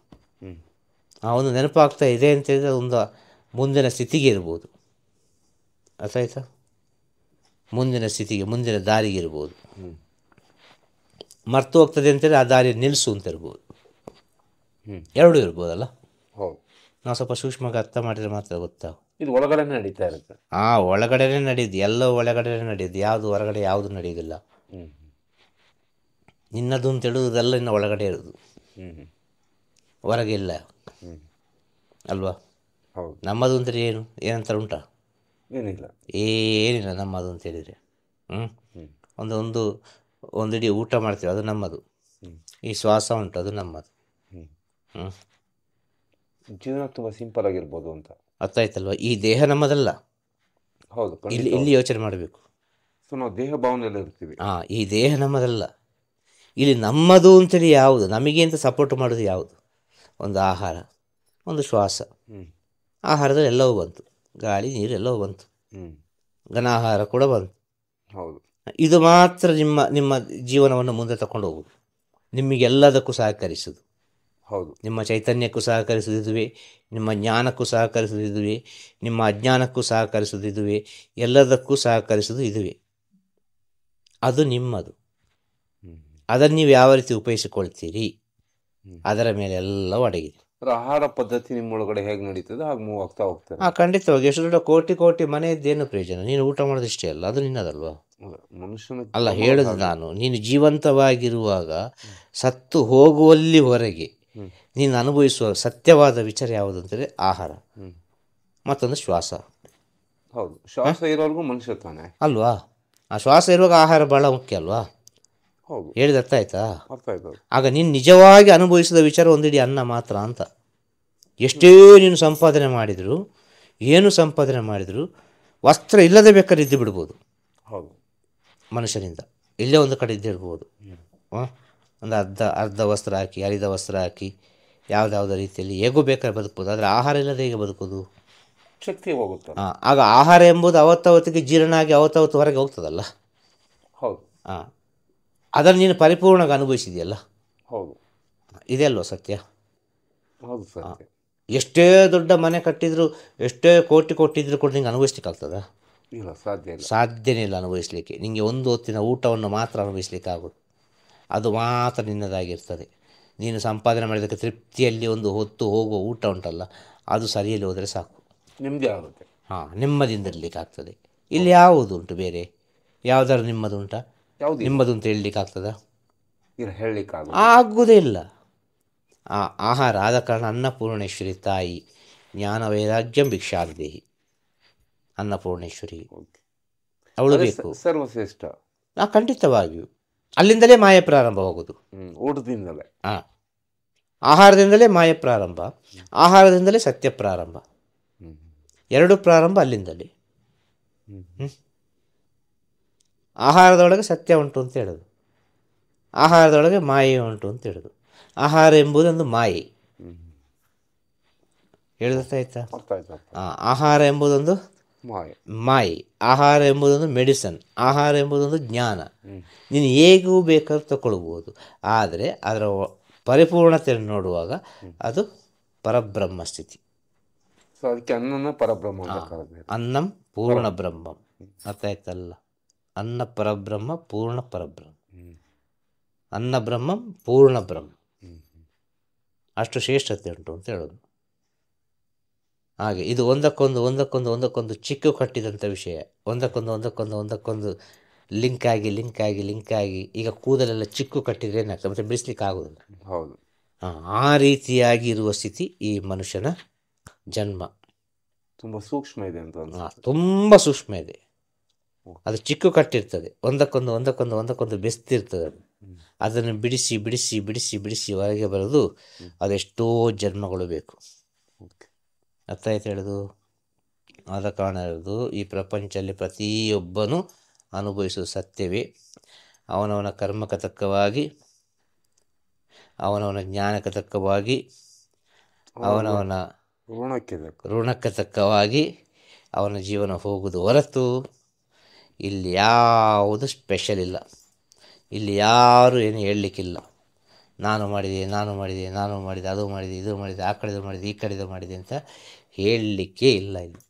ಅವನು ನೆನಪಾಗ್ತಾ ಇದೆ ಅಂತೇಳಿದ್ರೆ ಒಂದು ಮುಂದಿನ ಸ್ಥಿತಿಗೆ ಇರ್ಬೋದು. ಅರ್ಥ ಆಯ್ತಾ? ಮುಂದಿನ ಸ್ಥಿತಿಗೆ, ಮುಂದಿನ ದಾರಿಗೆ ಇರ್ಬೋದು. ಮರ್ತು ಹೋಗ್ತದೆ ಅಂತೇಳಿ ಆ ದಾರಿ ನಿಲ್ಲಿಸು ಅಂತ ಇರ್ಬೋದು. ಎರಡೂ ಇರ್ಬೋದಲ್ಲ. ನಾವು ಸ್ವಲ್ಪ ಸೂಕ್ಷ್ಮವಾಗಿ ಅರ್ಥ ಮಾಡಿದರೆ ಮಾತ್ರ ಗೊತ್ತಾ. ಇದು ಒಳಗಡೆ ನಡೀತಾ ಇರುತ್ತೆ. ಒಳಗಡೆನೇ ನಡೆಯುದು, ಎಲ್ಲ ಒಳಗಡೆನೇ ನಡೆಯುದು. ಯಾವುದು ಹೊರಗಡೆ ಯಾವುದು ನಡೆಯೋದಿಲ್ಲ. ನಿನ್ನದು ಅಂತ ಹೇಳುವುದೆಲ್ಲ ಇನ್ನು ಒಳಗಡೆ ಇರೋದು, ಹೊರಗೆ ಇಲ್ಲ ಅಲ್ವಾ. ನಮ್ಮದು ಅಂತೇಳಿ ಏನಂತಾರೆ ಉಂಟಾ? ಏನಿಲ್ಲ ನಮ್ಮದು ಅಂತ ಹೇಳಿದರೆ. ಒಂದಿಡೀ ಊಟ ಮಾಡ್ತೀವಿ, ಅದು ನಮ್ಮದು. ಈ ಶ್ವಾಸ ಉಂಟು, ಅದು ನಮ್ಮದು. ಜೀವನ ತುಂಬ ಸಿಂಪಲ್ ಆಗಿರ್ಬೋದು ಅಂತ ಅರ್ಥ ಆಯ್ತಲ್ವ. ಈ ದೇಹ ನಮ್ಮದಲ್ಲ. ಹೌದು, ಇಲ್ಲಿ ಯೋಚನೆ ಮಾಡಬೇಕು. ನಾವು ದೇಹ ಭಾವನೆಯಲ್ಲಿ ಇರ್ತೀವಿ. ಈ ದೇಹ ನಮ್ಮದಲ್ಲ. ಇಲ್ಲಿ ನಮ್ಮದು ಅಂತೇಳಿ ಯಾವುದು, ನಮಗೆ ಅಂತ ಸಪೋರ್ಟ್ ಮಾಡೋದು ಯಾವುದು? ಒಂದು ಆಹಾರ, ಒಂದು ಶ್ವಾಸ. ಆಹಾರದಲ್ಲಿ ಎಲ್ಲವೂ ಬಂತು, ಗಾಳಿ ನೀರು ಎಲ್ಲವೂ ಬಂತು, ಘನಾಹಾರ ಕೂಡ ಬಂತು. ಹೌದು. ಇದು ಮಾತ್ರ ನಿಮ್ಮ ಜೀವನವನ್ನು ಮುಂದೆ ತಗೊಂಡು ಹೋಗುದು, ನಿಮಗೆಲ್ಲದಕ್ಕೂ ಸಹಕರಿಸುವುದು. ಹೌದು. ನಿಮ್ಮ ಚೈತನ್ಯಕ್ಕೂ ಸಹಕರಿಸುವುದಿದುವೆ, ನಿಮ್ಮ ಜ್ಞಾನಕ್ಕೂ ಸಹಕರಿಸುವುದಿದುವೆ, ನಿಮ್ಮ ಅಜ್ಞಾನಕ್ಕೂ ಸಹಕರಿಸುವುದಿದುವೆ, ಎಲ್ಲದಕ್ಕೂ ಸಹಕರಿಸುವುದು ಇದುವೆ. ಅದು ನಿಮ್ಮದು. ಅದನ್ನು ನೀವು ಯಾವ ರೀತಿ ಉಪಯೋಗಿಸಿಕೊಳ್ತೀರಿ, ಅದರ ಮೇಲೆ ಎಲ್ಲವೂ ಅಡಗಿದೆ. ಆಹಾರ ಪದ್ಧತಿ ನಿಮ್ಮೊಳಗಡೆ ಹೇಗೆ ನಡೀತದೆ ಹಾಗೆ ಮೂವ್ ಆಗ್ತಾ ಹೋಗ್ತದೆ. ಖಂಡಿತವಾಗಿ. ಎಷ್ಟು ದೊಡ್ಡ ಕೋಟಿ ಮನೆ ಇದ್ದೇನು ಪ್ರಯೋಜನ? ನೀನು ಊಟ ಮಾಡೋದಿಷ್ಟೇ ಅಲ್ಲ, ಅದು ನಿನ್ನದಲ್ವಾ? ಮನುಷ್ಯನ ಅಲ್ಲ ಹೇಳುದು ನಾನು. ನೀನು ಜೀವಂತವಾಗಿರುವಾಗ ಸತ್ತು ಹೋಗುವಲ್ಲಿವರೆಗೆ ನೀನು ಅನುಭವಿಸುವ ಸತ್ಯವಾದ ವಿಚಾರ ಯಾವುದು ಅಂತೇಳಿ ಆಹಾರ, ಮತ್ತೊಂದು ಶ್ವಾಸ. ಹೌದು, ಶ್ವಾಸ ಇರೋವರೆಗೂ ಮನುಷ್ಯ ತಾನೆ ಅಲ್ವಾ? ಆ ಶ್ವಾಸ ಇರುವಾಗ ಆಹಾರ ಬಹಳ ಮುಖ್ಯ ಅಲ್ವಾ? ಹೌದು. ಹೇಳಿದ ಅರ್ಥ ಆಯ್ತಾ? ಅರ್ಥ ಆಯ್ತು. ಆಗ ನೀನು ನಿಜವಾಗಿ ಅನುಭವಿಸಿದ ವಿಚಾರ ಒಂದಿಡೀ ಅನ್ನ ಮಾತ್ರ ಅಂತ. ಎಷ್ಟೇ ನೀನು ಸಂಪಾದನೆ ಮಾಡಿದ್ರು, ಏನು ಸಂಪಾದನೆ ಮಾಡಿದ್ರು, ವಸ್ತ್ರ ಇಲ್ಲದೆ ಬೇಕಾದ್ರೆ ಇದ್ದು ಬಿಡ್ಬೋದು. ಹೌದು. ಮನುಷ್ಯನಿಂದ ಇಲ್ಲೇ ಒಂದು ಕಡೆ ಇದ್ದಿರ್ಬೋದು. ಒಂದು ಅರ್ಧ ವಸ್ತ್ರ ಹಾಕಿ, ಹರಿದ ವಸ್ತ್ರ ಹಾಕಿ, ಯಾವುದಾವುದೋ ರೀತಿಯಲ್ಲಿ ಹೇಗೂ ಬೇಕಾದ್ರೆ ಬದುಕ್ಬೋದು. ಆದರೆ ಆಹಾರ ಇಲ್ಲದೆ ಹೇಗೆ ಬದುಕೋದು? ಶಕ್ತಿ ಹೋಗುತ್ತೆ. ಆಗ ಆಹಾರ ಎಂಬುದು ಅವತ್ತವತ್ತಿಗೆ ಜೀರ್ಣ ಆಗಿ ಅವತ್ತವತ್ತು ಹೊರಗೆ ಹೋಗ್ತದಲ್ಲ. ಹೌದು. ಅದನ್ನು ನೀನು ಪರಿಪೂರ್ಣವಾಗಿ ಅನುಭವಿಸಿದೆಯಲ್ಲ. ಹೌದು. ಇದೆ ಅಲ್ವ ಸತ್ಯ? ಹೌದು ಸತ್ಯ. ಎಷ್ಟೇ ದೊಡ್ಡ ಮನೆ ಕಟ್ಟಿದ್ರು, ಎಷ್ಟೇ ಕೋಟಿ ಕೊಟ್ಟಿದ್ರು ಕೂಡ ನಿಂಗೆ ಅನುಭವಿಸ್ಲಿಕ್ಕೆ ಆಗ್ತದ? ಇಲ್ಲ, ಸಾಧ್ಯ ಇಲ್ಲ. ಸಾಧ್ಯನೇ ಇಲ್ಲ ಅನುಭವಿಸಲಿಕ್ಕೆ. ನಿಮಗೆ ಒಂದು ಹೊತ್ತಿನ ಊಟವನ್ನು ಮಾತ್ರ ಅನುಭವಿಸ್ಲಿಕ್ಕೆ ಆಗೋದು, ಅದು ಮಾತ್ರ ನಿನ್ನದಾಗಿರ್ತದೆ. ನೀನು ಸಂಪಾದನೆ ಮಾಡಿದ್ದಕ್ಕೆ ತೃಪ್ತಿಯಲ್ಲಿ ಒಂದು ಹೊತ್ತು ಹೋಗುವ ಊಟ ಉಂಟಲ್ಲ, ಅದು ಸರಿಯಲ್ಲಿ ಹೋದರೆ ಸಾಕು, ನೆಮ್ಮದಿ ಆಗುತ್ತೆ. ನೆಮ್ಮದಿಯಿಂದಿರಲಿಕ್ಕೆ ಆಗ್ತದೆ. ಇಲ್ಲಿ ಯಾವುದು ಉಂಟು ಬೇರೆ? ಯಾವುದಾದ್ರು ನಿಮ್ಮದು ಉಂಟಾ? ನಿಮ್ಮದು ಅಂತ ಹೇಳಲಿಕ್ಕೆ ಆಗ್ತದ? ಹೇಳಲಿಕ್ಕೆ ಆಗುವುದೇ ಇಲ್ಲ. ಆಹಾರ ಆದ ಕಾರಣ ಅನ್ನಪೂರ್ಣೇಶ್ವರಿ ತಾಯಿ ಜ್ಞಾನ ವೈರಾಗ್ಯಂ ಭಿಕ್ಷಾದೇಹಿ, ಅನ್ನಪೂರ್ಣೇಶ್ವರಿ ಅವಳು ಬೇಕು, ಸರ್ವಶ್ರೇಷ್ಠ. ಖಂಡಿತವಾಗಿಯೂ ಅಲ್ಲಿಂದಲೇ ಮಾಯ ಪ್ರಾರಂಭವಾಗುವುದು. ಊಟದಿಂದಲೇ, ಆಹಾರದಿಂದಲೇ ಮಾಯ ಪ್ರಾರಂಭ, ಆಹಾರದಿಂದಲೇ ಸತ್ಯ ಪ್ರಾರಂಭ. ಎರಡು ಪ್ರಾರಂಭ ಅಲ್ಲಿಂದಲೇ. ಆಹಾರದೊಳಗೆ ಸತ್ಯ ಉಂಟು ಅಂತ ಹೇಳೋದು, ಆಹಾರದೊಳಗೆ ಮಾಯೆ ಉಂಟು ಅಂತ ಹೇಳೋದು. ಆಹಾರ ಎಂಬುದೊಂದು ಮಾಯೆ. ಹೇಳಿದಾಯ್ತಾ? ಆಹಾರ ಎಂಬುದೊಂದು ಮಾಯೆ, ಆಹಾರ ಎಂಬುದೊಂದು ಮೆಡಿಸನ್, ಆಹಾರ ಎಂಬುದೊಂದು ಜ್ಞಾನ. ನೀನು ಹೇಗೂ ಬೇಕಾದ್ರೂ ತಗೊಳ್ಬೋದು, ಆದರೆ ಅದರ ಪರಿಪೂರ್ಣತೆಯನ್ನು ನೋಡುವಾಗ ಅದು ಪರಬ್ರಹ್ಮ ಸ್ಥಿತಿ. ಅದಕ್ಕೆ ಅನ್ನನ ಪರಬ್ರಹ್ಮ, ಅನ್ನಂ ಪೂರ್ಣ ಬ್ರಹ್ಮಂ. ಅರ್ಥ ಆಯ್ತಲ್ಲ? ಅನ್ನ ಪರಬ್ರಹ್ಮ, ಪೂರ್ಣ ಪರಬ್ರಹ್ಮ. ಅನ್ನ ಬ್ರಹ್ಮಂ ಪೂರ್ಣ ಬ್ರಹ್ಮ, ಅಷ್ಟು ಶ್ರೇಷ್ಠತೆ ಉಂಟು ಅಂತ ಹೇಳೋದು. ಹಾಗೆ ಇದು ಒಂದಕ್ಕೊಂದು ಚಿಕ್ಕು ಕಟ್ಟಿದಂಥ ವಿಷಯ, ಒಂದಕ್ಕೊಂದು ಲಿಂಕ್ ಆಗಿ ಈಗ ಕೂದಲೆಲ್ಲ ಚಿಕ್ಕು ಕಟ್ಟಿದ್ರೆ ಏನಾಗ್ತದೆ, ಮತ್ತೆ ಬಿಡಿಸ್ಲಿಕ್ಕೆ ಆಗೋದಿಲ್ಲ. ಹೌದು. ಆ ರೀತಿಯಾಗಿ ಇರುವ ಸ್ಥಿತಿ ಈ ಮನುಷ್ಯನ ಜನ್ಮ. ತುಂಬ ಸೂಕ್ಷ್ಮ ಇದೆ ಅಂತ. ತುಂಬ ಸೂಕ್ಷ್ಮ ಇದೆ. ಅದು ಚಿಕ್ಕು ಕಟ್ಟಿರ್ತದೆ, ಒಂದಕ್ಕೊಂದು ಬೆಸ್ತಿರ್ತದೆ. ಅದನ್ನು ಬಿಡಿಸಿ ಹೊರಗೆ ಬರೋದು ಅದೆಷ್ಟೋ ಜನ್ಮಗಳು ಬೇಕು. ಅರ್ಥ ಆಯ್ತು ಹೇಳೋದು? ಆದ ಕಾರಣ ಹೇಳೋದು, ಈ ಪ್ರಪಂಚದಲ್ಲಿ ಪ್ರತಿಯೊಬ್ಬನೂ ಅನುಭವಿಸುವ ಸತ್ಯವೇ. ಅವನವನ ಕರ್ಮಕ್ಕೆ ತಕ್ಕವಾಗಿ, ಅವನವನ ಜ್ಞಾನಕ್ಕೆ ತಕ್ಕವಾಗಿ, ಅವನವನ ಋಣಕ್ಕೆ ತಕ್ಕವಾಗಿ ಅವನ ಜೀವನ ಹೋಗುವುದು ಹೊರತು ಇಲ್ಲಿ ಯಾವುದು ಸ್ಪೆಷಲ್ ಇಲ್ಲ. ಇಲ್ಲಿ ಯಾರು ಏನು ಹೇಳಲಿಕ್ಕಿಲ್ಲ. ನಾನು ಮಾಡಿದೆ, ಅದು ಮಾಡಿದೆ, ಇದು ಮಾಡಿದೆ, ಆ ಕಡೆದು ಮಾಡಿದೆ, ಈ ಕಡೆದು ಮಾಡಿದೆ ಅಂತ ಹೇಳಲಿಕ್ಕೆ ಇಲ್ಲ. ಇಲ್ಲಿ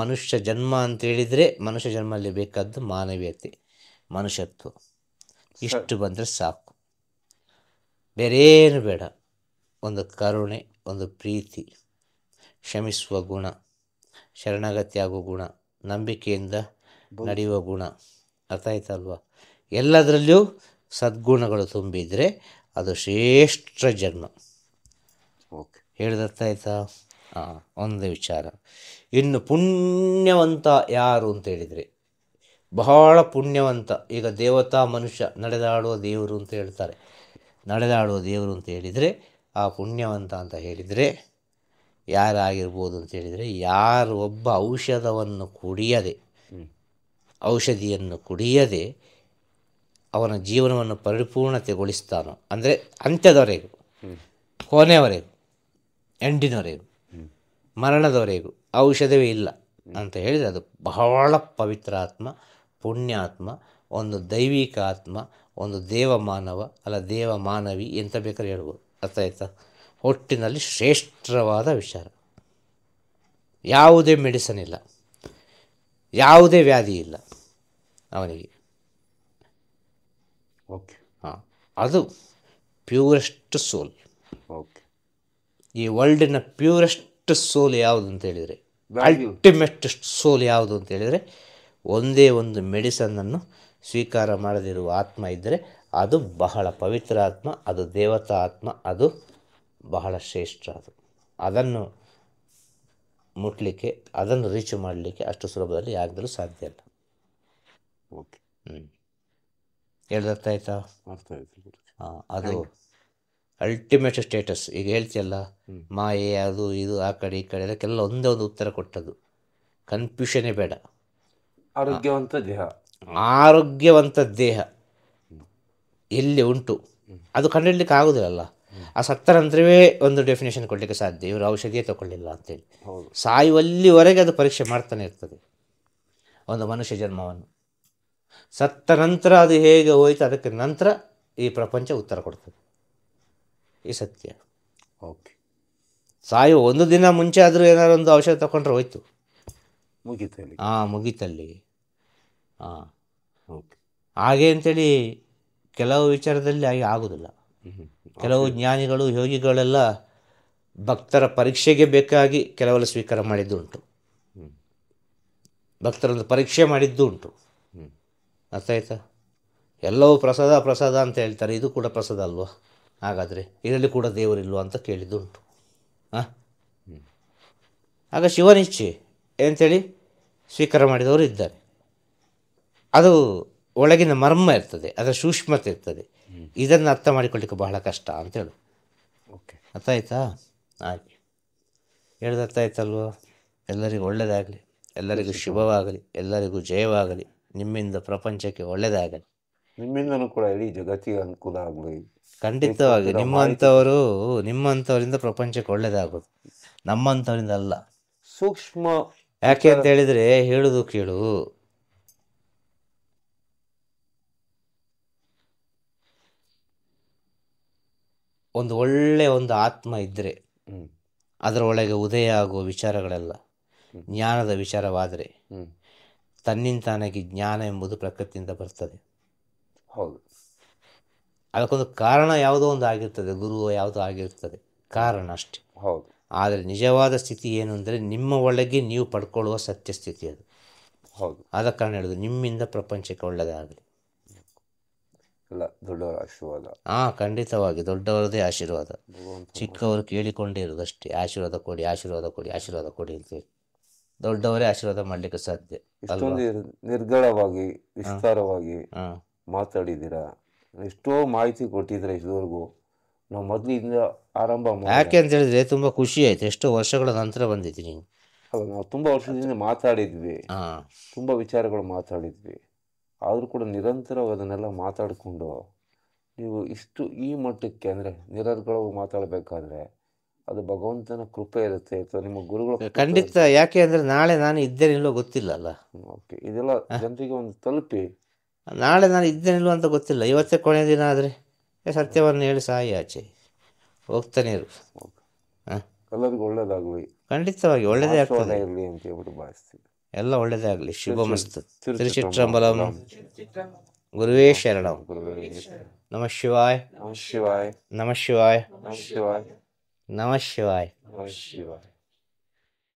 ಮನುಷ್ಯ ಜನ್ಮ ಅಂತೇಳಿದರೆ, ಮನುಷ್ಯ ಜನ್ಮದಲ್ಲಿ ಬೇಕಾದ್ದು ಮಾನವೀಯತೆ, ಮನುಷ್ಯತ್ವ. ಇಷ್ಟು ಬಂದರೆ ಸಾಕು, ಬೇರೇನು ಬೇಡ. ಒಂದು ಕರುಣೆ, ಒಂದು ಪ್ರೀತಿ, ಕ್ಷಮಿಸುವ ಗುಣ, ಶರಣಾಗತಿ ಆಗುವ ಗುಣ, ನಂಬಿಕೆಯಿಂದ ನಡೆಯುವ ಗುಣ. ಅರ್ಥ ಆಯ್ತಲ್ವ? ಎಲ್ಲದರಲ್ಲಿಯೂ ಸದ್ಗುಣಗಳು ತುಂಬಿದರೆ ಅದು ಶ್ರೇಷ್ಠ ಜನ್ಮ. ಹೇಳಿದರ್ಥ ಆಯ್ತಾ? ಒಂದೇ ವಿಚಾರ. ಇನ್ನು ಪುಣ್ಯವಂತ ಯಾರು ಅಂತೇಳಿದರೆ, ಬಹಳ ಪುಣ್ಯವಂತ. ಈಗ ದೇವತಾ ಮನುಷ್ಯ, ನಡೆದಾಡುವ ದೇವರು ಅಂತ ಹೇಳ್ತಾರೆ. ನಡೆದಾಡುವ ದೇವರು ಅಂತ ಹೇಳಿದರೆ, ಆ ಪುಣ್ಯವಂತ ಅಂತ ಹೇಳಿದರೆ ಯಾರಾಗಿರ್ಬೋದು ಅಂತ ಹೇಳಿದರೆ, ಯಾರು ಒಬ್ಬ ಔಷಧಿಯನ್ನು ಕುಡಿಯದೆ ಅವನ ಜೀವನವನ್ನು ಪರಿಪೂರ್ಣತೆಗೊಳಿಸ್ತಾನೋ, ಅಂದರೆ ಅಂತ್ಯದವರೆಗೂ, ಕೊನೆಯವರೆಗೂ, ಎಂಡಿನವರೆಗೂ, ಮರಣದವರೆಗೂ ಔಷಧವೇ ಇಲ್ಲ ಅಂತ ಹೇಳಿದರೆ ಅದು ಬಹಳ ಪವಿತ್ರ ಆತ್ಮ, ಪುಣ್ಯಾತ್ಮ, ಒಂದು ದೈವಿಕ ಆತ್ಮ, ಒಂದು ದೇವಮಾನವ ಅಲ್ಲ ದೇವಮಾನವಿ, ಎಂತ ಬೇಕಾದ್ರೆ ಹೇಳ್ಬೋದು. ಅರ್ಥ ಆಯ್ತಾ? ಒಟ್ಟಿನಲ್ಲಿ ಶ್ರೇಷ್ಠವಾದ ವಿಚಾರ. ಯಾವುದೇ ಮೆಡಿಸನ್ ಇಲ್ಲ, ಯಾವುದೇ ವ್ಯಾಧಿ ಇಲ್ಲ ಅವನಿಗೆ. ಅದು ಪ್ಯೂರೆಸ್ಟ್ ಸೋಲ್. ಈ ವರ್ಲ್ಡಿನ ಪ್ಯೂರೆಸ್ಟ್ ಸೋಲ್ ಯಾವುದು ಅಂತ ಹೇಳಿದರೆ, ಅಲ್ಟಿಮೇಟ್ ಸೋಲ್ ಯಾವುದು ಅಂತ ಹೇಳಿದರೆ, ಒಂದೇ ಒಂದು ಮೆಡಿಸನ್ನನ್ನು ಸ್ವೀಕಾರ ಮಾಡದಿರುವ ಆತ್ಮ ಇದ್ದರೆ ಅದು ಬಹಳ ಪವಿತ್ರ ಆತ್ಮ, ಅದು ದೇವತಾ ಆತ್ಮ, ಅದು ಬಹಳ ಶ್ರೇಷ್ಠ. ಅದನ್ನು ಮುಟ್ಲಿಕ್ಕೆ, ಅದನ್ನು ರೀಚ್ ಮಾಡಲಿಕ್ಕೆ ಅಷ್ಟು ಸುಲಭದಲ್ಲಿ ಯಾರಿಗೂ ಸಾಧ್ಯ ಇಲ್ಲ. ಹೇಳ್ದರ್ಥ ಆಯ್ತಾ? ಅದು ಅಲ್ಟಿಮೇಟ್ ಸ್ಟೇಟಸ್. ಈಗ ಹೇಳ್ತಿಯಲ್ಲ, ಮಾಯೆ ಅದು ಇದು ಆ ಕಡೆ ಈ ಕಡೆ ಅದಕ್ಕೆಲ್ಲ ಒಂದೇ ಒಂದು ಉತ್ತರ ಕೊಟ್ಟದ್ದು. ಕನ್ಫ್ಯೂಷನ್ನೇ ಬೇಡ. ಆರೋಗ್ಯವಂತ ದೇಹ ಎಲ್ಲಿ ಉಂಟು ಅದು ಕಂಡುಹಿಡಲಿಕ್ಕೆ ಆಗೋದಿಲ್ಲ. ಆ ಸತ್ತ ನಂತರವೇ ಒಂದು ಡೆಫಿನೇಷನ್ ಕೊಡಲಿಕ್ಕೆ ಸಾಧ್ಯ, ಇವರು ಔಷಧಿಯೇ ತಗೊಳ್ಳಿಲ್ಲ ಅಂತೇಳಿ. ಸಾಯುವಲ್ಲಿವರೆಗೆ ಅದು ಪರೀಕ್ಷೆ ಮಾಡ್ತಾನೆ ಇರ್ತದೆ ಒಂದು ಮನುಷ್ಯ ಜನ್ಮವನ್ನು. ಸತ್ತ ನಂತರ ಅದು ಹೇಗೆ ಹೋಯ್ತು, ಅದಕ್ಕೆ ನಂತರ ಈ ಪ್ರಪಂಚ ಉತ್ತರ ಕೊಡ್ತದೆ. ಈ ಸತ್ಯ. ಸಾಯುವ ಒಂದು ದಿನ ಮುಂಚೆ ಆದರೂ ಏನಾದ್ರು ಒಂದು ಔಷಧ ತಗೊಂಡ್ರೆ ಹೋಯ್ತು, ಮುಗೀತಲ್ಲಿಗೆ. ಹಾಗೆ ಅಂತೇಳಿ ಕೆಲವು ವಿಚಾರದಲ್ಲಿ ಹಾಗೆ ಆಗೋದಿಲ್ಲ. ಕೆಲವು ಜ್ಞಾನಿಗಳು, ಯೋಗಿಗಳೆಲ್ಲ ಭಕ್ತರ ಪರೀಕ್ಷೆಗೆ ಬೇಕಾಗಿ ಕೆಲವೆಲ್ಲ ಸ್ವೀಕಾರ ಮಾಡಿದ್ದು ಉಂಟು, ಭಕ್ತರೊಂದು ಪರೀಕ್ಷೆ ಮಾಡಿದ್ದು ಉಂಟು. ಅರ್ಥ ಆಯ್ತಾ? ಎಲ್ಲವೂ ಪ್ರಸಾದ ಅಂತ ಹೇಳ್ತಾರೆ, ಇದು ಕೂಡ ಪ್ರಸಾದ ಅಲ್ವಾ? ಹಾಗಾದರೆ ಇದರಲ್ಲಿ ಕೂಡ ದೇವರಿಲ್ವ ಅಂತ ಕೇಳಿದ್ದುಂಟು. ಆಗ ಶಿವನಿಚ್ಛೆ ಅಂತೇಳಿ ಸ್ವೀಕಾರ ಮಾಡಿದವರು ಇದ್ದಾರೆ. ಅದು ಒಳಗಿನ ಮರ್ಮ ಇರ್ತದೆ, ಅದರ ಸೂಕ್ಷ್ಮತೆ ಇರ್ತದೆ. ಇದನ್ನು ಅರ್ಥ ಮಾಡಿಕೊಳ್ಳಿಕ್ಕೆ ಬಹಳ ಕಷ್ಟ ಅಂತೇಳು. ಅರ್ಥ ಆಯ್ತಾ? ಹಾಗೆ ಹೇಳಿದ ಅರ್ಥ ಆಯ್ತಲ್ವ? ಎಲ್ಲರಿಗೂ ಒಳ್ಳೆಯದಾಗಲಿ. ಎಲ್ಲರಿಗೂ ಶುಭವಾಗಲಿ, ಎಲ್ಲರಿಗೂ ಜಯವಾಗಲಿ, ನಿಮ್ಮಿಂದ ಪ್ರಪಂಚಕ್ಕೆ ಒಳ್ಳೆಯದಾಗಲಿ. ನಿಮ್ಮಿಂದನೂ ಕೂಡ ಇಡೀ ಜಗತ್ತಿಗೆ ಅನುಕೂಲ ಆಗಲಿ. ಖಂಡಿತವಾಗಿ ನಿಮ್ಮಂಥವರಿಂದ ಪ್ರಪಂಚಕ್ಕೆ ಒಳ್ಳೆಯದಾಗೋದು, ನಮ್ಮಂಥವರಿಂದ ಅಲ್ಲ. ಸೂಕ್ಷ್ಮ ಯಾಕೆ ಅಂತ ಹೇಳಿದರೆ, ಹೇಳುದು ಕೇಳು, ಒಂದು ಒಳ್ಳೆಯ ಒಂದು ಆತ್ಮ ಇದ್ದರೆ ಅದರ ಒಳಗೆ ಉದಯ ಆಗುವ ವಿಚಾರಗಳೆಲ್ಲ ಜ್ಞಾನದ ವಿಚಾರವಾದರೆ ತನ್ನಿಂತಾನಾಗಿ ಜ್ಞಾನ ಎಂಬುದು ಪ್ರಕೃತಿಯಿಂದ ಬರ್ತದೆ. ಹೌದು, ಅದಕ್ಕೊಂದು ಕಾರಣ ಯಾವುದೋ ಒಂದು ಆಗಿರ್ತದೆ, ಗುರು ಯಾವುದೋ ಆಗಿರ್ತದೆ, ಕಾರಣ ಅಷ್ಟೆ. ಹೌದು. ಆದರೆ ನಿಜವಾದ ಸ್ಥಿತಿ ಏನು ಅಂದರೆ ನಿಮ್ಮ ಒಳಗೆ ನೀವು ಪಡ್ಕೊಳ್ಳುವ ಸತ್ಯ ಸ್ಥಿತಿ ಅದು. ಹೌದು, ಆದ ಕಾರಣ ಹೇಳೋದು, ನಿಮ್ಮಿಂದ ಪ್ರಪಂಚಕ್ಕೆ ಒಳ್ಳೆಯದಾಗಲಿ. ಎಲ್ಲ ದೊಡ್ಡವರ ಆಶೀರ್ವಾದ. ಖಂಡಿತವಾಗಿ ದೊಡ್ಡವರದೇ ಆಶೀರ್ವಾದ. ಚಿಕ್ಕವರು ಕೇಳಿಕೊಂಡೇ ಇರೋದಷ್ಟೇ, ಆಶೀರ್ವಾದ ಕೊಡಿ, ಆಶೀರ್ವಾದ ಕೊಡಿ, ಆಶೀರ್ವಾದ ಕೊಡಿ ಅಂತೇಳಿ. ದೊಡ್ಡವರೇ ಆಶೀರ್ವಾದ ಮಾಡಲಿಕ್ಕೆ ಸಾಧ್ಯ. ಇಷ್ಟೊಂದು ನಿರ್ಗಳವಾಗಿ ವಿಸ್ತಾರವಾಗಿ ಮಾತಾಡಿದ್ದೀರಾ, ಎಷ್ಟೋ ಮಾಹಿತಿ ಕೊಟ್ಟಿದ್ರೆ ಇದುವರೆಗೂ. ನಾವು ಮೊದಲಿಂದ ಆರಂಭ ಯಾಕೆ ಅಂತ ಹೇಳಿದ್ರೆ ತುಂಬ ಖುಷಿ ಆಯ್ತು. ಎಷ್ಟೋ ವರ್ಷಗಳ ನಂತರ ಬಂದಿದ್ದೀನಿ. ಅಲ್ಲ, ನಾವು ತುಂಬ ವರ್ಷದಿಂದ ಮಾತಾಡಿದ್ವಿ, ತುಂಬ ವಿಚಾರಗಳು ಮಾತಾಡಿದ್ವಿ. ಆದರೂ ಕೂಡ ನಿರಂತರವಾಗಿ ಅದನ್ನೆಲ್ಲ ಮಾತಾಡಿಕೊಂಡು ನೀವು ಇಷ್ಟು ಈ ಮಟ್ಟಕ್ಕೆ ಅಂದರೆ ನಿರರ್ಗಳವಾಗಿ ಮಾತಾಡಬೇಕಾದ್ರೆ ಅದು ಭಗವಂತನ ಕೃಪೆ ಇರುತ್ತೆ ಅಥವಾ ನಿಮ್ಮ ಗುರುಗಳ ಖಂಡಿತ. ಯಾಕೆ ಅಂದರೆ ನಾಳೆ ನಾನು ಇದ್ದೇನಿಲ್ಲೋ ಗೊತ್ತಿಲ್ಲ ಅಲ್ಲ. ಓಕೆ, ಇದೆಲ್ಲ ಜನರಿಗೆ ಒಂದು ತಲುಪಿ. ನಾಳೆ ನಾನು ಇದ್ದೇನಿಲ್ಲೋ ಅಂತ ಗೊತ್ತಿಲ್ಲ. ಇವತ್ತೇ ಕೊನೆಯ ದಿನ ಆದರೆ ಸತ್ಯವನ್ನು ಹೇಳಿ ಸಾಯಿ ಆಚೆ ಹೋಗ್ತಾನೆ ಇರು. ಎಲ್ಲರಿಗೂ ಒಳ್ಳೇದಾಗಲಿ, ಖಂಡಿತವಾಗಿ ಒಳ್ಳೆಯದೇ ಆಗ್ತದೆ ಇರಲಿ ಅಂತ ಹೇಳ್ಬಿಟ್ಟು ಭಾವಿಸ್ತೀವಿ. ಎಲ್ಲ ಒಳ್ಳೆಯದಾಗಲಿ. ಶುಭಮಸ್ತು. ತಿರುಚಿಟ್ರಂಬಲಂ. ಗುರುವೇ ಶರಣಂ. ನಮಃ ಶಿವಾಯ. ನಮಃ ಶಿವಾಯ. ನಮಃ ಶಿವಾಯ. ನಮಃ ಶಿವಾಯ. ನಮಃ ಶಿವಾಯ. ನಮಃ ಶಿವಾಯ.